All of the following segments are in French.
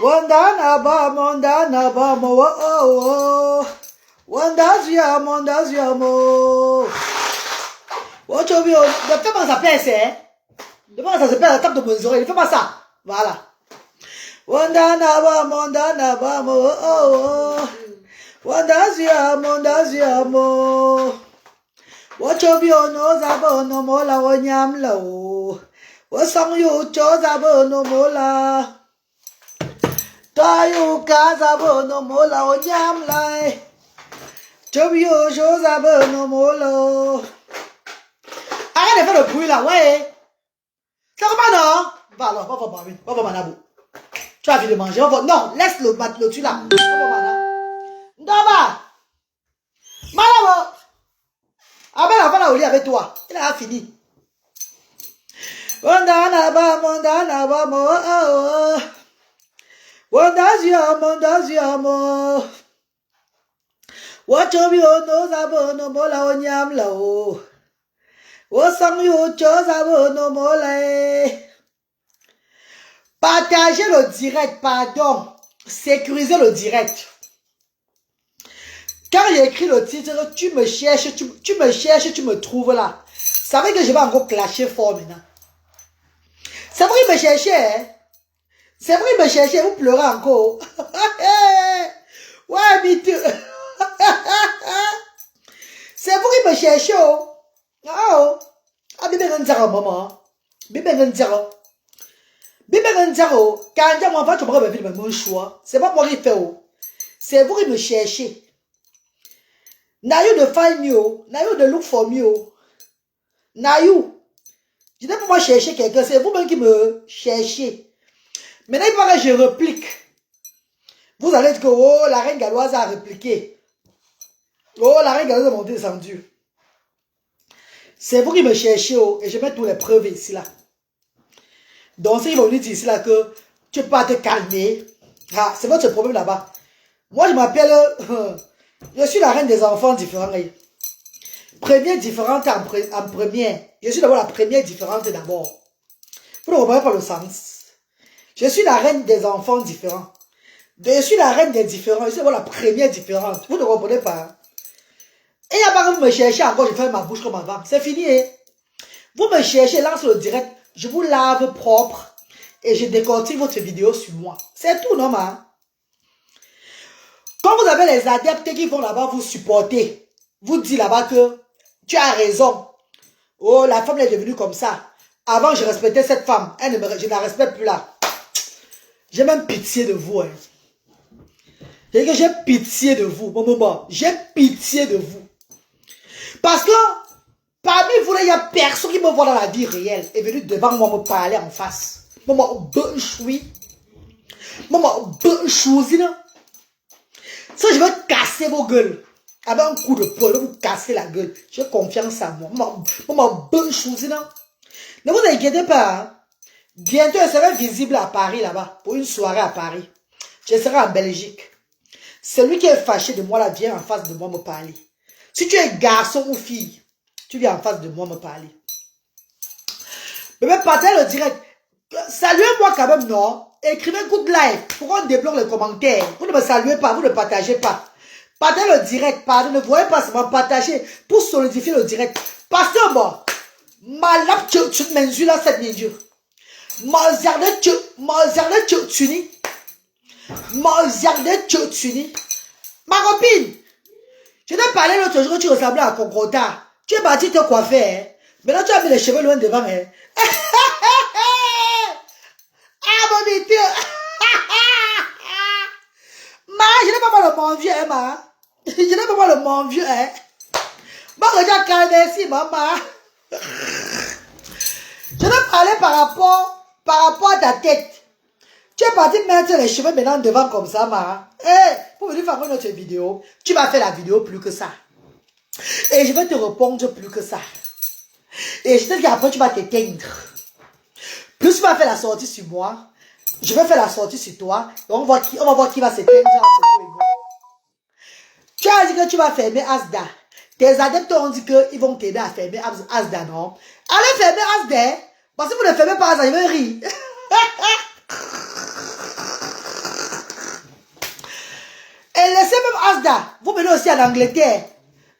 Wanda na ba mo oh. Wanda zia mo. Watch over you. Ne fais pas ça plaise, ne fais pas ça se perd la table de mon oreille. Ne fais pas ça. Voilà. Wanda na ba mo oh. Wanda zia mo. Watch over you no zabo no mola wanyam la o. Wasang you cho zabo no mola. Tayo ka zabo no mola wanyam la. Chobio cho zabo no mola. Arrête de faire le bruit là, ouais. Ça va pas, non? Va alors, va Manabou. Tu as envie de manger, non, laisse le tu là. Va Manabou. Ndaba. Manabou. Ah ben, on va là au lit avec toi. Il a fini. Wanda na ba mo. Wanda zia mo. Wachobi ono zabo no mola onyam la o. Partagez le direct, pardon. Sécurisez le direct. Quand j'ai écrit le titre, tu me cherches, tu me trouves là. Ça veut dire que je vais encore clasher fort maintenant. C'est vrai qu'il me cherchait, hein? C'est vrai qu'il me cherchait, vous pleurez encore. Ouais, mais tu... C'est vrai qu'il me cherchait, oh. Oh, ah, bébé Ganzaro, maman. Bébé Ganzaro. Bébé Ganzaro. Quand j'ai mon enfant, tu me faire mon choix. C'est pas moi qui fais. C'est vous qui me cherchez. Now you to find me. Now you to look for me. Now you. Je n'ai pas moi chercher quelqu'un. C'est vous-même qui me cherchez. Maintenant, il paraît que je réplique. Vous allez dire que oh, la reine galloise a répliqué. Oh, la reine galloise a monté descendu. C'est vous qui me cherchez, et je mets toutes les preuves ici, là. Donc, ils vont nous dire ici, là, que tu peux pas te calmer. Ah, c'est votre problème là-bas. Moi, je m'appelle... je suis la reine des enfants différents. Première différente en première. Je suis d'abord la première différente d'abord. Vous ne comprenez pas le sens. Je suis la reine des enfants différents. Je suis la reine des différents. Je suis d'abord la première différente. Vous ne comprenez pas. Et à part vous me cherchez encore, je fais ma bouche comme avant. C'est fini, hein? Vous me cherchez, lance le direct, je vous lave propre et je décortique votre vidéo sur moi. C'est tout, non, man? Quand vous avez les adeptes qui vont là-bas vous supporter, vous dites là-bas que tu as raison. Oh, la femme est devenue comme ça. Avant, je respectais cette femme. Je ne la respecte plus là. J'ai même pitié de vous, hein. J'ai pitié de vous. Bon. J'ai pitié de vous. Parce que parmi vous, il y a personne qui me voit dans la vie réelle et venu devant moi me parler en face. Maman, oui. Maman, ça, je vais casser vos gueules. Avec un coup de poing, vous casser la gueule. J'ai confiance en moi. Maman, ne vous inquiétez pas. Hein. Bientôt, je serai visible à Paris là-bas. Pour une soirée à Paris. Je serai en Belgique. Celui qui est fâché de moi là vient en face de moi me parler. Si tu es garçon ou fille, tu viens en face de moi me parler. Mais partagez le direct. Saluez-moi quand même, non? Écrivez good life. Pourquoi on débloque les commentaires? Vous ne me saluez pas, vous ne partagez pas. Partagez le direct, pardon. Ne voyez pas seulement partager pour solidifier le direct. Parce que moi, malap tu m'insultes là, cette minute. Mazarde tu ni. Ma copine. Je t'ai parlé l'autre jour que tu ressemblais à Concota. Tu es parti te coiffer. Hein? Maintenant, tu as mis les cheveux loin devant. Hein? Ah, mon Dieu! Ma, je n'ai pas mal le mon vieux, hein, ma. Je n'ai pas mal le mon vieux, hein. Ma, regarde, calme ici, maman. Je vais parler par rapport à ta tête. Tu es parti mettre les cheveux maintenant devant comme ça, ma. Eh, pour venir faire une autre vidéo, tu vas faire la vidéo plus que ça. Et je vais te répondre plus que ça. Et je te dis qu'après, tu vas t'éteindre. Plus tu vas faire la sortie sur moi, je vais faire la sortie sur toi. Et on va voir qui va s'éteindre. Tu as dit que tu vas fermer Asda. Tes adeptes ont dit qu'ils vont t'aider à fermer Asda, non? Allez fermer Asda. Parce que vous ne fermez pas Asda, je vais rire. Asda, vous venez aussi en Angleterre.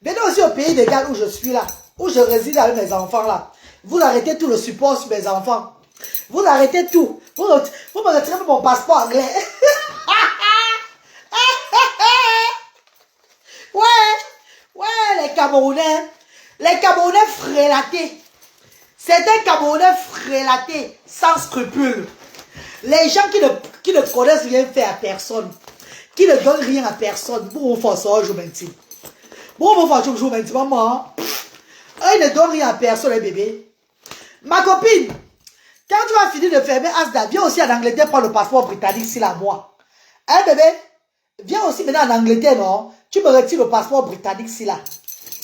Venez aussi au pays de Galles où je suis là. Où je réside avec mes enfants là. Vous arrêtez tout le support sur mes enfants. Vous arrêtez tout. Vous me retirez mon passeport anglais. Ouais, les Camerounais. Les Camerounais frélatés. C'est des Camerounais frélatés, sans scrupules. Les gens qui ne connaissent rien faire à personne. Qui ne donnent rien à personne. Vous vous forcez un jour maintenant. Vous vous forcez un jour maintenant, maman. Ils ne donnent rien à personne, les bébés. Ma copine, quand tu vas finir de fermer Asda, viens aussi en Angleterre prendre le passeport britannique s'il a moi. Hein, bébé? Viens aussi maintenant en Angleterre, non? Tu me retires le passeport britannique s'il a.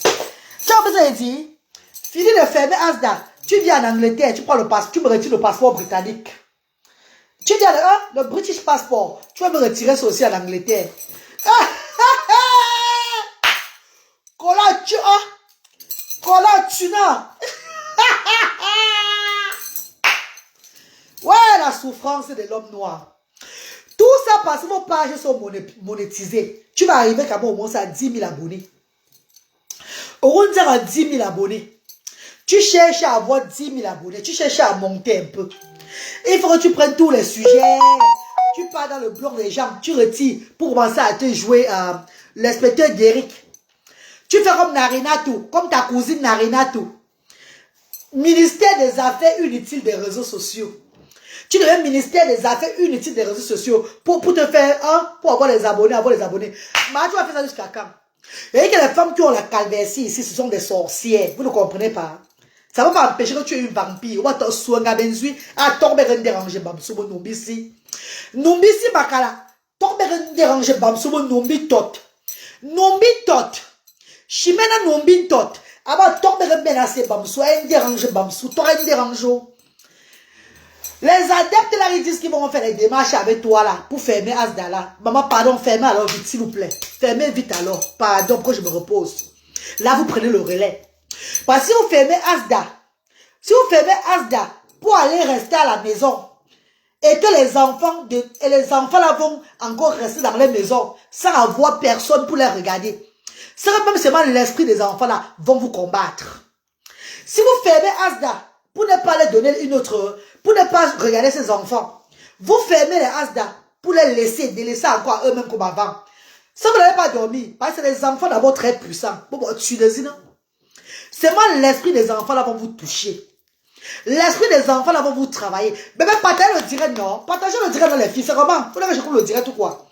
Tu as besoin de dire, fini de fermer Asda, tu viens en Angleterre, tu prends le passeport, tu me retires le passeport britannique. Tu viens le British passport, tu vas me retirer ça aussi en Angleterre. Cola tuna. Ouais, la souffrance de l'homme noir. Tout ça parce que vos pages sont monétisées. Tu vas arriver quand même au moins à 10 000 abonnés. Au moins à 10 000 abonnés. Tu cherches à avoir 10 000 abonnés. Tu cherches à monter un peu. Il faut que tu prennes tous les sujets. Tu pars dans le blog des gens. Tu retires pour commencer à te jouer l'inspecteur d'Eric. Tu fais comme Narinatou. Comme ta cousine Narinatou. Ministère des Affaires inutiles des réseaux sociaux. Tu deviens ministère des Affaires inutiles des réseaux sociaux pour te faire, pour avoir les abonnés, Mais tu vas faire ça jusqu'à quand? Et que les femmes qui ont la calvitie ici, ce sont des sorcières. Vous ne comprenez pas? Ça va pas empêcher que tu es une vampire. Ou à ton soin à benzui, à tomber un déranger, bamsoubo nombisi. Nombisi bakala. Tomber un déranger, bamsoubo nombi tot. Nombi tot. Chimena nombi tot. Aba tomber un menacé, bamsou, un déranger, bamsou, toi un déranger. Les adeptes là, ils disent qu'ils vont faire les démarches avec toi là, pour fermer Asda là. Maman, pardon, fermez alors vite, s'il vous plaît. Fermez vite alors. Pardon, pour que je me repose. Là, vous prenez le relais. Parce que si vous fermez Asda, pour aller rester à la maison, et que les enfants là vont encore rester dans les maisons, sans avoir personne pour les regarder. C'est même seulement l'esprit des enfants là vont vous combattre. Si vous fermez Asda, pour ne pas les donner pour ne pas regarder ces enfants, vous fermez les Asda pour les délaisser encore eux-mêmes comme avant. Si vous n'avez pas dormi, parce que c'est les enfants d'abord très puissants. C'est moi l'esprit des enfants là vont vous toucher. L'esprit des enfants là vont vous travailler. Mais même partager le direct, non. Partagez le direct dans les filles, c'est comment? Vous voulez que je coupe le direct ou quoi?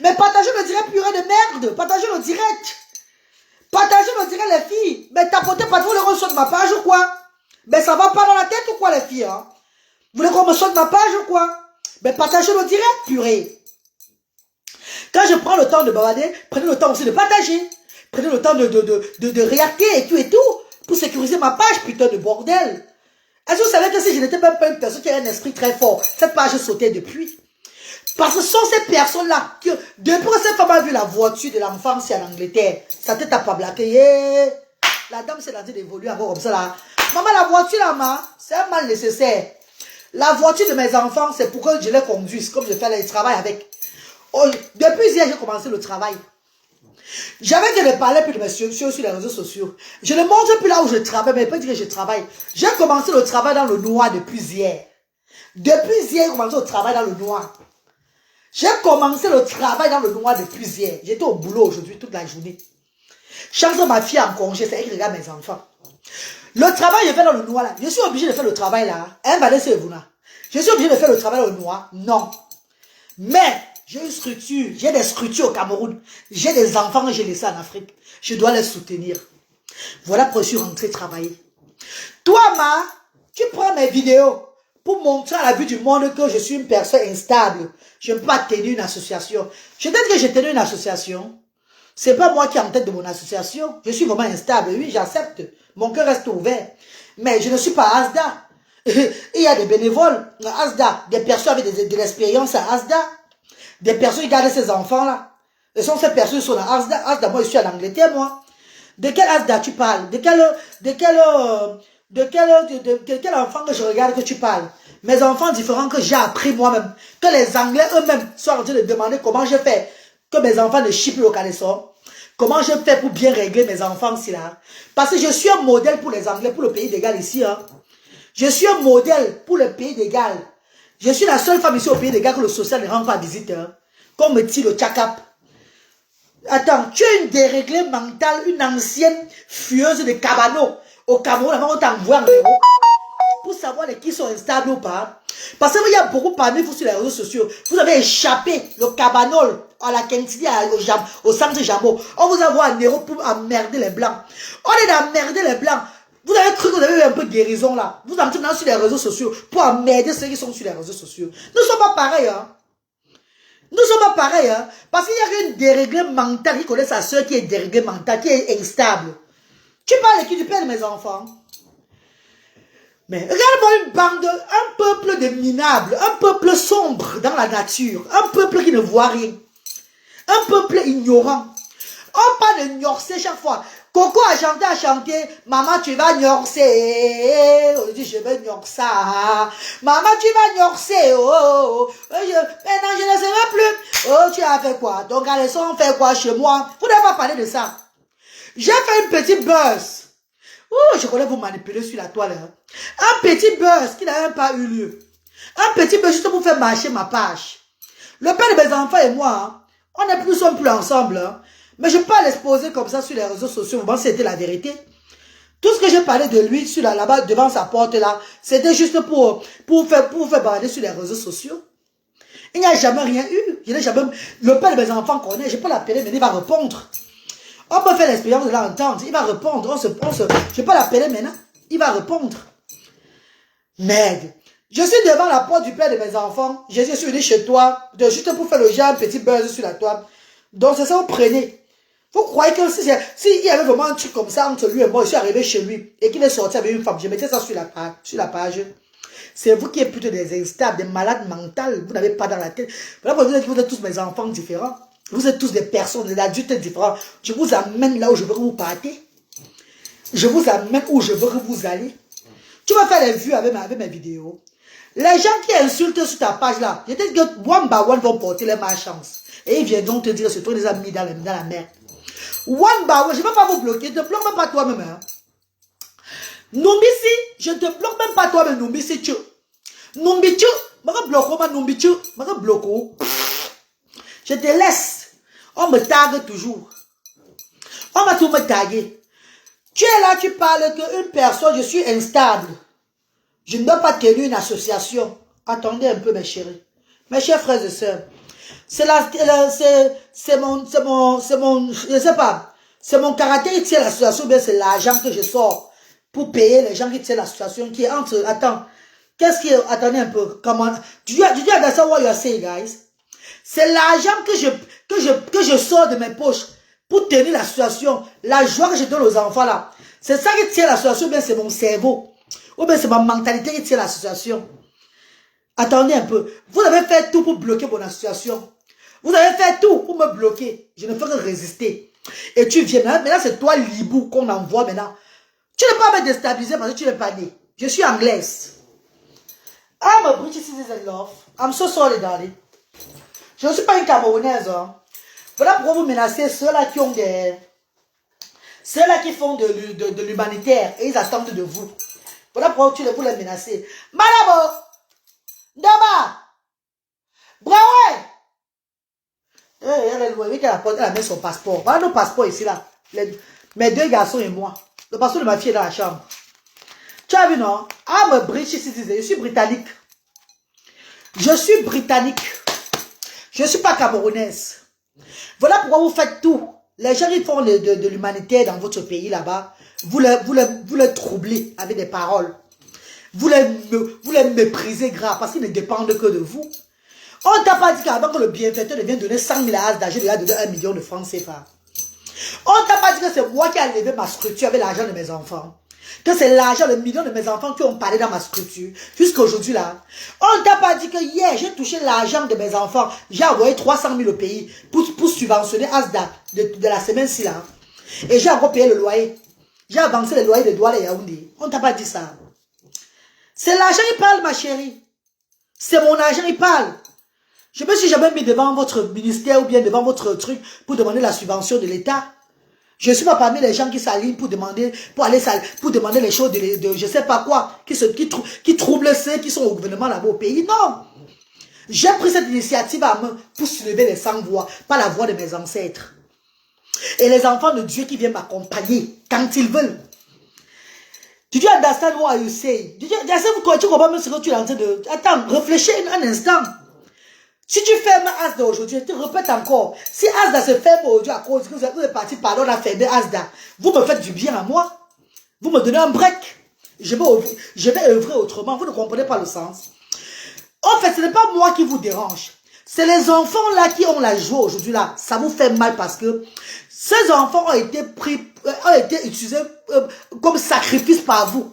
Mais partagez le direct purée de merde. Partagez le direct. Partagez le direct les filles. Mais tapotez pas trop les reçus de ma page ou quoi? Mais ça va pas dans la tête ou quoi les filles, hein? Vous voulez qu'on me saute ma page ou quoi? Mais partagez le direct, purée. Quand je prends le temps de bavarder, prenez le temps aussi de partager. Prenez le temps de réacter et tout, pour sécuriser ma page, putain de bordel. Est-ce que vous savez que si je n'étais même pas une personne qui a un esprit très fort, cette page sautait depuis? Parce que ce sont ces personnes-là que, depuis que cette femme a vu la voiture de l'enfant ici en Angleterre, sa tête n'a pas blaqué. La dame s'est lancée d'évoluer encore comme ça là. Maman, la voiture là, c'est un mal nécessaire. La voiture de mes enfants, c'est pour que je les conduise, comme je fais le travail avec. Oh, depuis hier, j'ai commencé le travail. J'avais que ne parler plus de mes sur les réseaux sociaux. Je ne montre plus là où je travaille, mais je peux dire que je travaille. J'ai commencé le travail dans le noir depuis hier. Depuis hier, j'ai commencé le travail dans le noir. J'ai commencé le travail dans le noir depuis hier. J'étais au boulot aujourd'hui toute la journée. Chance de ma fille en congé, c'est elle qui regarde mes enfants. Le travail, je fais dans le noir là. Je suis obligé de faire le travail là. Hein, Vanessa et Vuna. Je suis obligé de faire le travail dans le noir. Non. Mais, j'ai une structure. J'ai des structures au Cameroun. J'ai des enfants que j'ai laissés en Afrique. Je dois les soutenir. Voilà pourquoi je suis rentré travailler. Toi, tu prends mes vidéos pour montrer à la vue du monde que je suis une personne instable. Je ne peux pas tenir une association. Je te dis que j'ai tenu une association. C'est pas moi qui est en tête de mon association. Je suis vraiment instable. Oui, j'accepte. Mon cœur reste ouvert. Mais je ne suis pas Asda. Il y a des bénévoles à Asda. Des personnes avec de l'expérience à Asda. Des personnes qui gardent ces enfants-là. Ce sont ces personnes qui sont à Asda. Asda, moi, je suis en Angleterre, moi. De quel Asda tu parles? De quel enfant que je regarde que tu parles? Mes enfants différents que j'ai appris moi-même. Que les Anglais eux-mêmes sont en train de demander comment je fais. que mes enfants ne chient plus au caleçon. Comment je fais pour bien régler mes enfants ici là? Parce que je suis un modèle pour les Anglais, pour le pays des Galles ici. Hein. Je suis un modèle pour le pays des Galles. Je suis la seule femme ici au pays des Galles que le social ne rend pas visite. Hein. Comme me dit le tchakap. Attends, tu es une déréglée mentale, une ancienne fueuse de Cabano. Au Cameroun, avant on t'envoie en héros. Pour savoir les qui sont instables ou pas. Parce qu'il y a beaucoup parmi vous sur les réseaux sociaux. Vous avez échappé le cabanol à la Kentidi, au centre Jambo. On vous envoie un héros pour emmerder les blancs. On est d'emmerder les blancs. Vous avez cru que vous avez eu un peu de guérison là. Vous entrez maintenant sur les réseaux sociaux pour emmerder ceux qui sont sur les réseaux sociaux. Nous ne sommes pas pareils. Hein. Nous ne sommes pas pareils. Hein. Parce qu'il y a une déréglée mentale qui connaît sa soeur qui est déréglée mentale, qui est instable. Tu parles qui du père de mes enfants. Mais regarde-moi une bande, un peuple de minables, un peuple sombre dans la nature, un peuple qui ne voit rien, un peuple ignorant. On parle de gnorcer chaque fois. Coco a chanté, maman tu vas gnorcer, on dit je veux gnorcer, maman tu vas gnorcer, maintenant je ne sais plus, oh tu as fait quoi, ton garçon fait quoi chez moi, vous n'avez pas parlé de ça. J'ai fait une petite buzz. Oh, je connais vous manipuler sur la toile. Hein. Un petit buzz qui n'a même pas eu lieu. Un petit buzz juste pour faire marcher ma page. Le père de mes enfants et moi, hein, on sommes plus ensemble. Hein. Mais je peux pas l'exposer comme ça sur les réseaux sociaux. Bon, c'était la vérité. Tout ce que j'ai parlé de lui sur là-bas devant sa porte là, c'était juste pour faire balader sur les réseaux sociaux. Il n'y a jamais rien eu. Je n'ai jamais. Le père de mes enfants connaît. Je peux l'appeler, mais il va répondre. On peut faire l'expérience de l'entendre. Il va répondre. Je ne vais pas l'appeler maintenant. Il va répondre. Merde. Je suis devant la porte du père de mes enfants. Je suis venu chez toi. Juste pour faire le genre un petit buzz sur la toile. Donc c'est ça, vous prenez. Vous croyez que s'il y avait vraiment un truc comme ça entre lui et moi, je suis arrivé chez lui et qu'il est sorti avec une femme, je mettais ça sur la page. C'est vous qui êtes plutôt des instables, des malades mentales. Vous n'avez pas dans la tête. Voilà pourquoi vous êtes tous mes enfants différents. Vous êtes tous des personnes, des adultes différents. Je vous amène là où je veux que vous partez. Je vous amène où je veux que vous allez. Tu vas faire les vues avec mes vidéos. Les gens qui insultent sur ta page là, je te dis que one by one vont porter les malchances. Et ils viendront te dire, c'est toi les amis dans la mer. One by one, je ne vais pas vous bloquer. Je ne te bloque même pas toi-même. Hein. Numbisi, je ne te bloque même pas toi-même, Numbisi. Numbichu, je ne bloque pas Numbichu. Je ne bloque pas. Je te laisse. On me tague toujours. On va tout me taguer. Tu es là, tu parles qu'une personne, je suis instable. Je ne dois pas tenir une association. Attendez un peu, mes chéris. Mes chers frères et sœurs. C'est je sais pas. C'est mon caractère qui tient l'association, mais c'est l'argent que je sors pour payer les gens qui tiennent l'association qui est entre. Attends. Qu'est-ce qui est. Attendez un peu. Comment. Did you understand what you are saying, guys? C'est l'argent que je sors de mes poches pour tenir l'association. La joie que je donne aux enfants là. C'est ça qui tient l'association, bien c'est mon cerveau. Ou bien c'est ma mentalité qui tient l'association. Attendez un peu. Vous avez fait tout pour bloquer mon association. Vous avez fait tout pour me bloquer. Je ne fais que résister. Et tu viens maintenant. Maintenant c'est toi Libou qu'on envoie maintenant. Tu ne peux pas me déstabiliser parce que tu n'es pas né. Je suis anglaise. I'm a British citizen, love. I'm so sorry, darling. Je ne suis pas une Camerounaise. Hein. Voilà pourquoi vous menacez ceux-là qui ont des... Ceux-là qui font de l'humanitaire et ils attendent de vous. Voilà pourquoi vous les menacez. Madame, Dama, Braoué. Elle a mis son passeport. Voilà nos passeports ici, là. Mes deux garçons et moi. Le passeport de ma fille est dans la chambre. Tu as vu, non? I'm a British citizen. Je suis britannique. Je suis britannique. Je ne suis pas camerounaise. Voilà pourquoi vous faites tout. Les gens qui font de l'humanitaire dans votre pays là-bas, vous les troublez avec des paroles. Vous les méprisez grave parce qu'ils ne dépendent que de vous. On ne t'a pas dit qu'avant que le bienfaiteur vient donner 100 000 as d'argent, il a donné 1 million de francs CFA. On ne t'a pas dit que c'est moi qui ai levé ma structure avec l'argent de mes enfants. Que c'est l'argent, le million de mes enfants qui ont parlé dans ma structure. Jusqu'à aujourd'hui là. On ne t'a pas dit que hier, j'ai touché l'argent de mes enfants. J'ai envoyé 300 000 au pays pour subventionner Asda de la semaine-ci là. Et j'ai encore payé le loyer. J'ai avancé le loyer de Douala et Yaoundé. On ne t'a pas dit ça. C'est l'argent qui parle, ma chérie. C'est mon argent qui parle. Je me suis jamais mis devant votre ministère ou bien devant votre truc pour demander la subvention de l'État. Je ne suis pas parmi les gens qui s'alignent pour demander, pour demander les choses de je sais pas quoi, qui troublent ceux qui sont au gouvernement là-bas au pays. Non. J'ai pris cette initiative à main pour soulever les sans-voix, pas la voix de mes ancêtres. Et les enfants de Dieu qui viennent m'accompagner quand ils veulent. Did you understand what you say? Tu comprends même ce que tu es en train de... Attends, réfléchis un instant. Si tu fermes Asda aujourd'hui, je te répète encore. Si Asda se ferme aujourd'hui à cause que vous êtes parti par là, on a fermé Asda, vous me faites du bien à moi. Vous me donnez un break. Je vais œuvrer autrement. Vous ne comprenez pas le sens. En fait, ce n'est pas moi qui vous dérange. C'est les enfants là qui ont la joie aujourd'hui là. Ça vous fait mal parce que ces enfants ont été utilisés comme sacrifice par vous.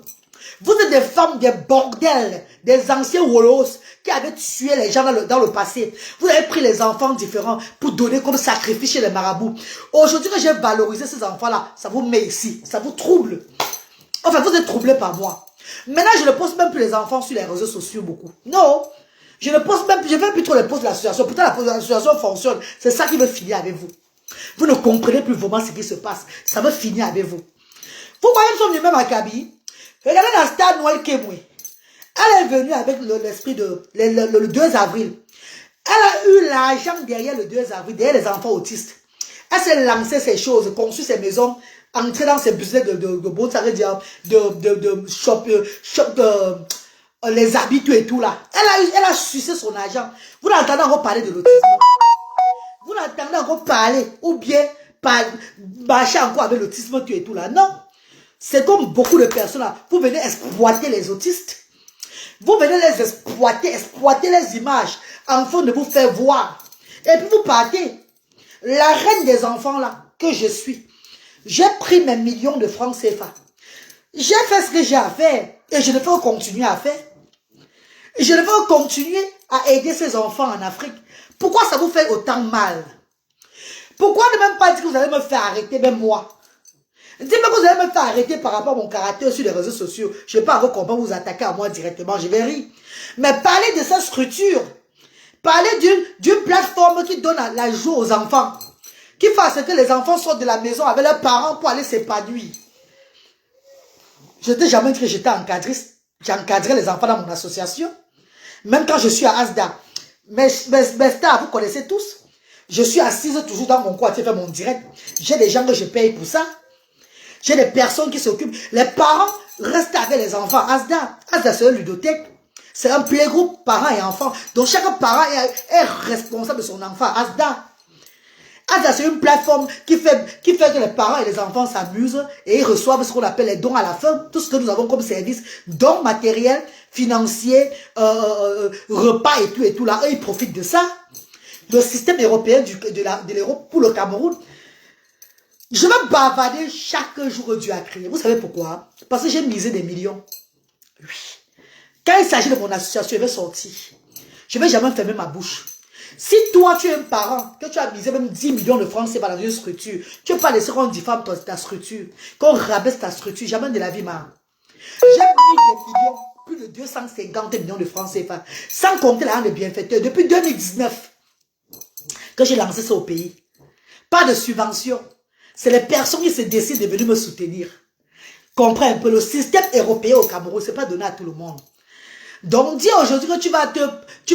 Vous êtes des femmes, des bordels, des anciens Wolos qui avaient tué les gens dans le passé. Vous avez pris les enfants différents pour donner comme sacrifice chez les marabouts. Aujourd'hui que j'ai valorisé ces enfants-là, ça vous met ici, ça vous trouble. Enfin, vous êtes troublés par moi. Maintenant, je ne poste même plus les enfants sur les réseaux sociaux beaucoup. Non, je ne poste même plus, je ne fais plus trop les posts de l'association. Pourtant, l'association fonctionne. C'est ça qui veut finir avec vous. Vous ne comprenez plus vraiment ce qui se passe. Ça veut finir avec vous. Vous voyez, nous sommes venus même à Kaby. Regardez dans le stade Noël Kemwe. Elle est venue avec l'esprit de le 2 avril. Elle a eu l'argent derrière le 2 avril, derrière les enfants autistes. Elle s'est lancée ces choses, conçu ces maisons, entrée dans ces business de bon, ça veut dire, les habitudes et tout là. Elle a sucé son argent. Vous l'entendez encore parler de l'autisme. Vous l'entendez encore parler, ou bien marcher encore avec l'autisme et tout là. Non. C'est comme beaucoup de personnes là. Vous venez exploiter les autistes. Vous venez les exploiter les images, afin de vous faire voir. Et puis vous partez. La reine des enfants là, que je suis, j'ai pris mes millions de francs CFA. J'ai fait ce que j'ai à faire. Et je ne peux continuer à faire. Et je ne peux continuer à aider ces enfants en Afrique. Pourquoi ça vous fait autant mal? Pourquoi ne même pas dire que vous allez me faire arrêter, même moi? Dites-moi que vous allez me faire arrêter par rapport à mon caractère sur les réseaux sociaux. Je ne vais pas avoir comment vous attaquer à moi directement, je vais rire. Mais parler de cette structure, parler d'une plateforme qui donne la joie aux enfants, qui fasse que les enfants sortent de la maison avec leurs parents pour aller s'épanouir. Je ne t'ai jamais dit que j'étais encadriste. J'ai encadré les enfants dans mon association. Même quand je suis à Asda. Mes stars, vous connaissez tous. Je suis assise toujours dans mon quartier, faire mon direct. J'ai des gens que je paye pour ça. J'ai des personnes qui s'occupent. Les parents restent avec les enfants. Asda, c'est un ludothèque. C'est un playgroup parents et enfants. Donc chaque parent est responsable de son enfant. Asda, c'est une plateforme qui fait que les parents et les enfants s'amusent et ils reçoivent ce qu'on appelle les dons à la fin. Tout ce que nous avons comme service, dons matériels, financiers, repas et tout là. Eux, ils profitent de ça. Le système européen de l'Europe pour le Cameroun. Je vais bavarder chaque jour Dieu a créé. Vous savez pourquoi? Parce que j'ai misé des millions. Oui. Quand il s'agit de mon association, je vais sortir. Je ne vais jamais fermer ma bouche. Si toi, tu es un parent, que tu as misé même 10 millions de francs, c'est pas dans une structure, tu ne peux pas laisser qu'on diffame ta structure, qu'on rabaisse ta structure, jamais de la vie, man. J'ai mis des millions, plus de 250 millions de francs CFA, sans compter l'argent de bienfaiteurs, depuis 2019, que j'ai lancé ça au pays. Pas de subvention. C'est les personnes qui se décident de venir me soutenir. Comprends un peu, le système européen au Cameroun, ce n'est pas donné à tout le monde. Donc, dis aujourd'hui que tu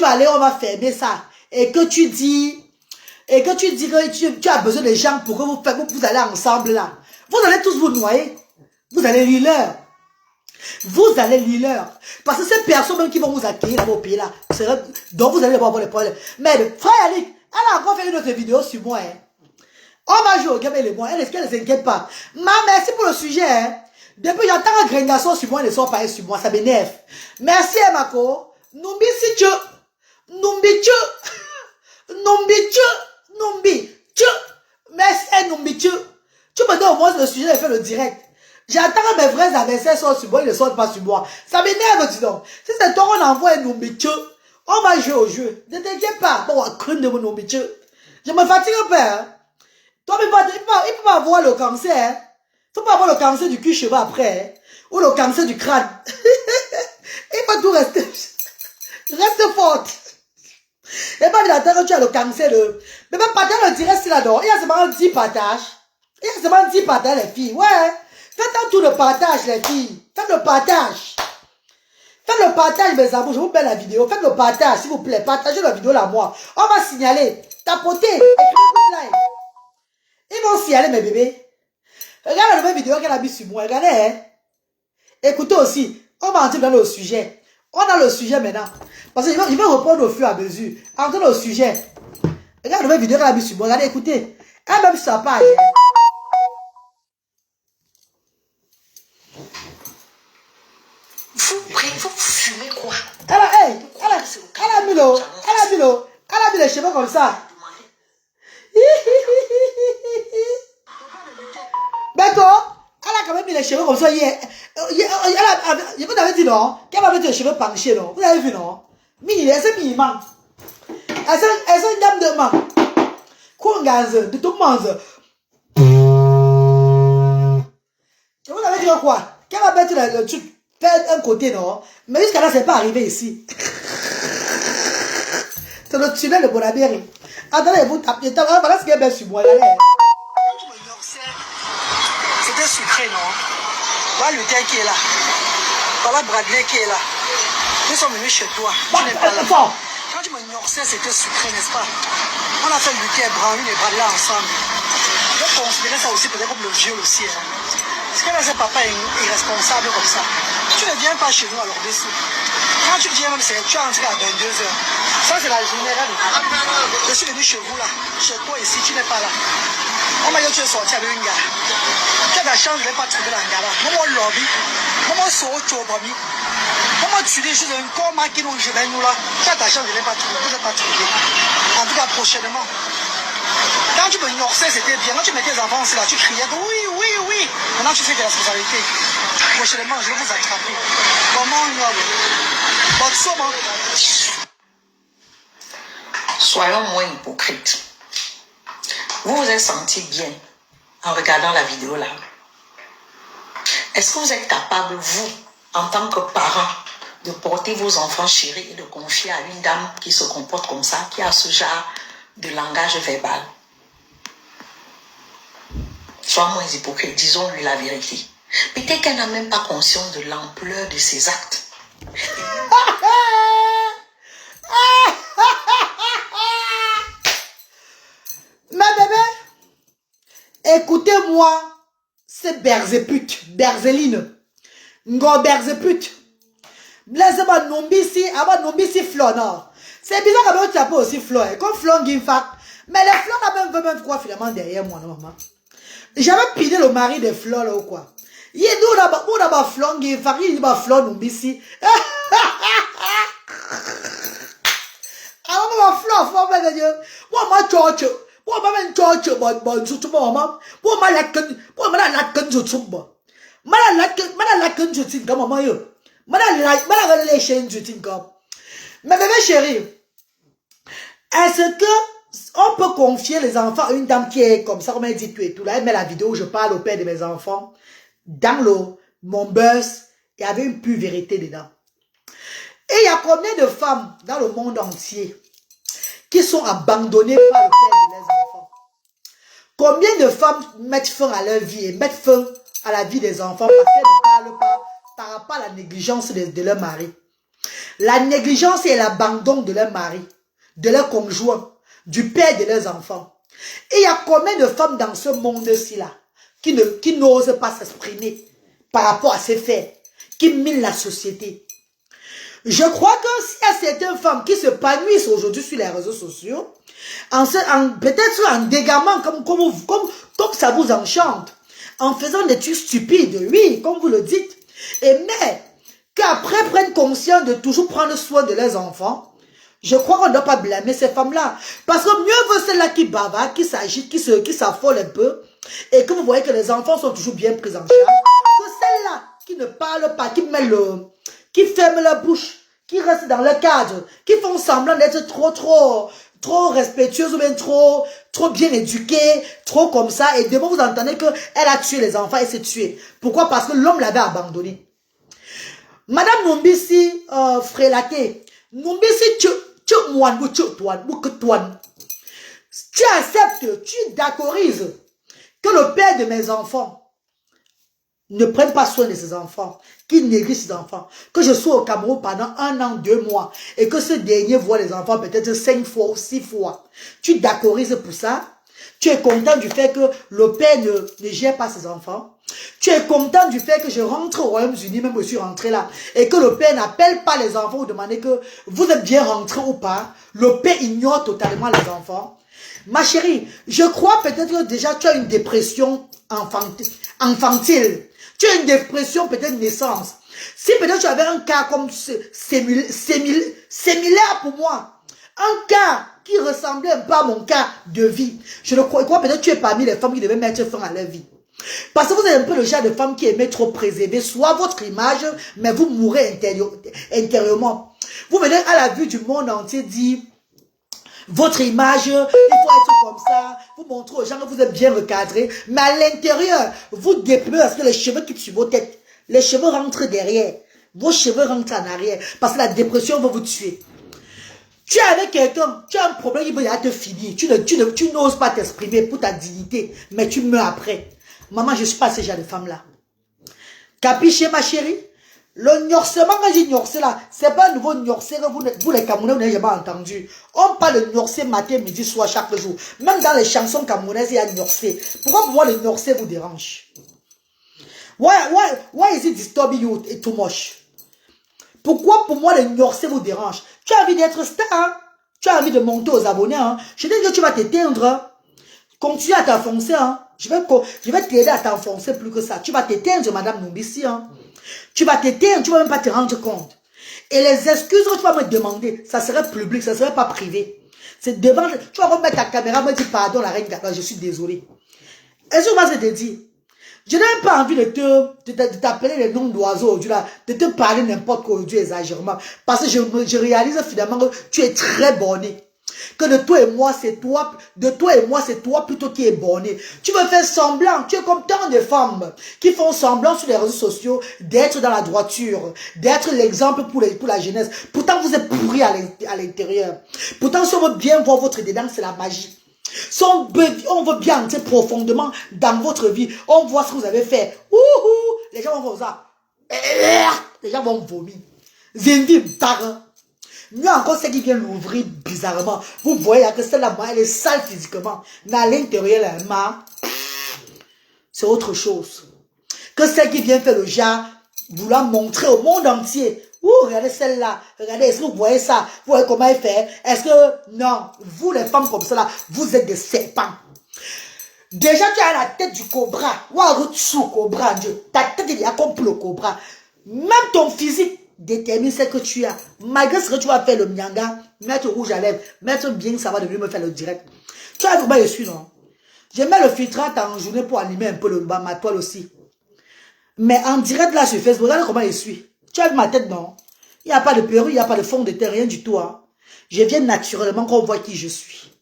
vas aller, on va fermer ça. Et que tu dis que tu as besoin de gens pour que vous allez ensemble là. Vous allez tous vous noyer. Vous allez lire l'heure. Vous allez lire l'heure. Parce que ces personnes même qui vont vous accueillir dans vos pays là, donc vous allez avoir des problèmes. Mais frère Yannick, elle a encore fait une autre vidéo sur moi. Hein. On va jouer au game et les mois. Elle ne s'inquiète pas. Merci pour le sujet. Hein. Depuis j'entends un gringasson sur moi, elle ne sort pas sur moi. Ça m'énerve. Merci Mako. Numbi si tu. Numbi tu. Numbi tu. Numbi tu. Merci Numbi tu. Tu me donnes au moins le sujet et fais le direct. J'attends mes vrais adversaires sortent sur moi, ils ne sortent pas sur moi. Ça m'énerve, dis donc. Si c'est toi qu'on envoie un Numbi tu, on va jouer au jeu. Ne t'inquiète pas. Bon, on va craindre de mon Numbi tu. Je me fatigue un peu. Hein. Toi, il ne peut pas avoir le cancer. Hein. Il ne faut pas avoir le cancer du cul cheveux après. Hein. Ou le cancer du crâne. Il faut tout rester. Reste forte. Et pas dire que tu as le cancer de... Mais même partage le direct là-dedans. Il y a seulement 10 partages. Il y a seulement 10 partages, les filles. Ouais. Faites un tour de partage, les filles. Faites le partage. Faites le partage, mes amours. Je vous mets la vidéo. Faites le partage, s'il vous plaît. Partagez la vidéo là, moi. On va signaler. Tapotez. Écrivez live. Ils vont signaler, mes bébés. Regarde la nouvelle vidéo qu'elle a mis sur moi. Regardez, hein. Écoutez aussi. On va entrer dans le sujet. On a le sujet maintenant. Parce qu'il va répondre au fur et à mesure. Entrez dans le sujet. Regarde la nouvelle vidéo qu'elle a mis sur moi. Regardez, écoutez. Elle même sur sa page. Vous fumez quoi? Elle a mis les cheveux comme ça. D'accord? Elle a quand même mis les cheveux comme ça hier. Vous avez dit non? Qu'elle va mettre les cheveux penchés, non? Vous avez vu, non? Elle s'est mis, man. Elle s'est une dame de man. Kongaze, de tout le monde. Vous avez dit quoi? Qu'elle va mettre le truc, faire un côté, non? Mais jusqu'à là, c'est pas arrivé ici. C'est le tunnel de Bonabéry. Attendez, vous tapez. Voilà ce qu'il y a bien sur moi. C'était sucré, non? Voilà le thé qui est là. Voilà Bradley qui est là. Nous sommes venus chez toi. Tu n'es pas là. Quand tu me norsais, c'était sucré, n'est-ce pas? On a fait le thé, Brownie et Bradley ensemble. Je considérais ça aussi peut-être comme le viol aussi. Hein. Parce que là, c'est papa irresponsable comme ça. Tu ne viens pas chez nous alors dessous. Quand tu viens même, tu es entré à 22h. Ça, c'est la journée là. Je suis venu chez vous là. Chez toi ici, tu n'es pas là. On m'a dit que tu es sorti avec une gars. Tu as la chance, je ne vais pas trouver la gars là. Moi, lobby. Moi, soro chobami. Moi, tu dis, je suis un corps qui nous joue nous là. Tu as ta chance, je ne vais pas trouver. Je ne vais pas trouver. En tout cas, prochainement. Quand tu me norsais, c'était bien. Quand tu mettais tes enfants aussi là, tu criais que oui, oui, oui. Maintenant, tu fais des responsabilités. Prochainement, je vais vous attraper. Comment on soyons moins hypocrites. Vous vous êtes senti bien en regardant la vidéo là. Est-ce que vous êtes capable, vous, en tant que parent, de porter vos enfants chéris et de confier à une dame qui se comporte comme ça, qui a ce genre de langage verbal? Soyons moins hypocrites, disons-lui la vérité. Peut-être qu'elle n'a même pas conscience de l'ampleur de ses actes. Ma bébé, écoutez-moi, c'est Berzépute, Berzeline, Ngo Berzépute. Laissez-moi nombisi, avant nombisi fleur, non. C'est bizarre quand tu appelles aussi fleur, comme fleur Gimfac. Mais les fleurs là même veulent quoi finalement derrière moi, non, maman. J'avais piné le mari des fleurs là ou quoi. Il est nous là-bas, fleur Gimfac, il dit fleur nombisi. Ah, maman, fleur, mais Dieu. Moi, George. Moi, maman, George, bon, surtout maman. Moi, ma la ken, je trouve. Ma la ken, je trouve, maman, yo. Ma la relation, je trouve. Mais bébé chérie, est-ce que on peut confier les enfants à une dame qui est comme ça, comme elle dit tout et tout là, elle met la vidéo où je parle au père de mes enfants, dans mon buzz, il y avait une pure vérité dedans. Et il y a combien de femmes dans le monde entier qui sont abandonnées par le père de leurs enfants? Combien de femmes mettent fin à leur vie et mettent fin à la vie des enfants parce qu'elles ne parlent pas par rapport à la négligence de leur mari? La négligence et l'abandon de leur mari, de leur conjoint, du père de leurs enfants. Et il y a combien de femmes dans ce monde-ci là qui n'osent pas s'exprimer par rapport à ces faits, qui minent la société? Je crois que s'il y a certaines femmes qui se panouissent aujourd'hui sur les réseaux sociaux, peut-être en dégamant comme ça vous enchante, en faisant des trucs stupides, oui, comme vous le dites, mais qu'après prennent conscience de toujours prendre soin de leurs enfants, je crois qu'on ne doit pas blâmer ces femmes-là. Parce que mieux vaut celles-là qui bavardent, qui s'agitent, qui s'affolent un peu, et que vous voyez que les enfants sont toujours bien pris en charge, que celles-là qui ne parlent pas, qui ferment la bouche, qui restent dans le cadre, qui font semblant d'être trop respectueuses ou bien trop bien éduquées, trop comme ça, et demain vous entendez qu'elle a tué les enfants et s'est tuée. Pourquoi? Parce que l'homme l'avait abandonné. Madame Nombisi Frelaké, Nombisi, Tu acceptes, tu d'accordises que le père de mes enfants ne prenne pas soin de ses enfants, qu'il néglige ses enfants, que je sois au Cameroun pendant 1 an, 2 mois, et que ce dernier voit les enfants peut-être 5 fois ou 6 fois. Tu d'accordises pour ça. Tu es content du fait que le père ne gère pas ses enfants. Tu es content du fait que je rentre au Royaume-Uni, même je suis rentré là, et que le père n'appelle pas les enfants ou demander que vous êtes bien rentré ou pas. Le père ignore totalement les enfants. Ma chérie, je crois peut-être que déjà tu as une dépression infantile. Tu as une dépression peut-être naissance. Si peut-être tu avais un cas comme similaire pour moi, un cas qui ressemblait un peu à mon cas de vie, je le crois peut-être que tu es parmi les femmes qui devaient mettre fin à leur vie. Parce que vous êtes un peu le genre de femme qui aimait trop préserver soit votre image, mais vous mourrez intérieurement. Vous venez à la vue du monde entier dire votre image, il faut être comme ça, vous montrez aux gens que vous êtes bien recadré, mais à l'intérieur, vous déprimez parce que les cheveux quittent sur vos têtes, les cheveux rentrent derrière, vos cheveux rentrent en arrière, parce que la dépression va vous tuer. Tu es avec quelqu'un, tu as un problème, il va te finir, tu n'oses pas t'exprimer pour ta dignité, mais tu meurs après. Maman, je ne suis pas ce genre de femme-là. Capiche, ma chérie? Le gnorsement, quand j'ai gnorsé là, c'est pas un nouveau gnorsé que vous les Camerounais, vous n'avez jamais entendu. On parle de gnorsé matin, midi, soir, chaque jour. Même dans les chansons camerounaises, il y a gnorsé. Pourquoi pour moi le gnorsé vous dérange? Why is it disturbing you too much? Pourquoi pour moi le gnorsé vous dérange? Tu as envie d'être star, hein? Tu as envie de monter aux abonnés, hein? Je te dis que tu vas t'éteindre, hein? Continue à t'enfoncer, hein? Je vais t'aider à t'enfoncer plus que ça. Tu vas t'éteindre, madame Numbissi, hein? Tu vas t'éteindre, tu ne vas même pas te rendre compte. Et les excuses que tu vas me demander, ça serait public, ça ne serait pas privé. C'est devant, tu vas remettre ta caméra, me dire pardon, la reine Gala, je suis désolé. Est-ce que je vais te dire? Je n'ai pas envie de t'appeler les noms d'oiseaux aujourd'hui, de te parler n'importe quoi aujourd'hui exagérément. Parce que je réalise finalement que tu es très borné. Que de toi et moi, c'est toi plutôt qui est borné. Tu veux faire semblant, tu es comme tant de femmes qui font semblant sur les réseaux sociaux d'être dans la droiture, d'être l'exemple pour la jeunesse. Pourtant, vous êtes pourris à l'intérieur. Pourtant, si on veut bien voir votre dedans, c'est la magie. Si on veut bien entrer profondément dans votre vie, on voit ce que vous avez fait. Les gens vont voir ça. Les gens vont vomir. Zindi Barre. Mieux encore, celle qui vient l'ouvrir bizarrement. Vous voyez que celle-là, elle est sale physiquement. Mais à l'intérieur, elle est c'est autre chose. Que celle qui vient faire le genre, vouloir montrer au monde entier. Regardez celle-là. Regardez, est-ce que vous voyez ça? Vous voyez comment elle fait? Est-ce que, non, vous les femmes comme ça là, vous êtes des serpents. Déjà, tu as la tête du cobra. Cobra, Dieu. Ta tête, il y a comme pour le cobra. Même ton physique détermine ce que tu as. Malgré ce que tu vas faire le mianga, mettre rouge à lèvres, mettre bien, ça va devenir me faire le direct. Tu vois comment je suis, non? Je mets le filtrate en journée pour animer un peu ma toile aussi. Mais en direct là sur Facebook, regardez comment je suis. Tu as vu ma tête, non? Il n'y a pas de perruque, il n'y a pas de fond de teint, rien du tout. Hein. Je viens naturellement qu'on voit qui je suis.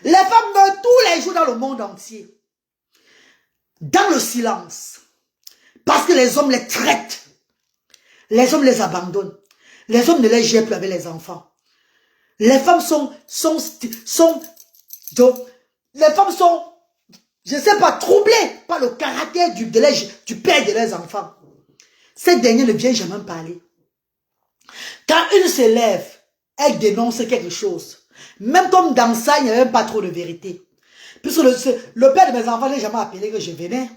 Les femmes meurent tous les jours dans le monde entier. Dans le silence. Parce que les hommes les traitent. Les hommes les abandonnent. Les hommes ne les gèrent plus avec les enfants. Les femmes les femmes sont, je ne sais pas, troublées par le caractère du père de leurs enfants. Cette dernière ne vient jamais parler. Quand une se lève, elle dénonce quelque chose. Même comme dans ça, il n'y a même pas trop de vérité. Puisque le père de mes enfants n'a jamais appelé que je venais.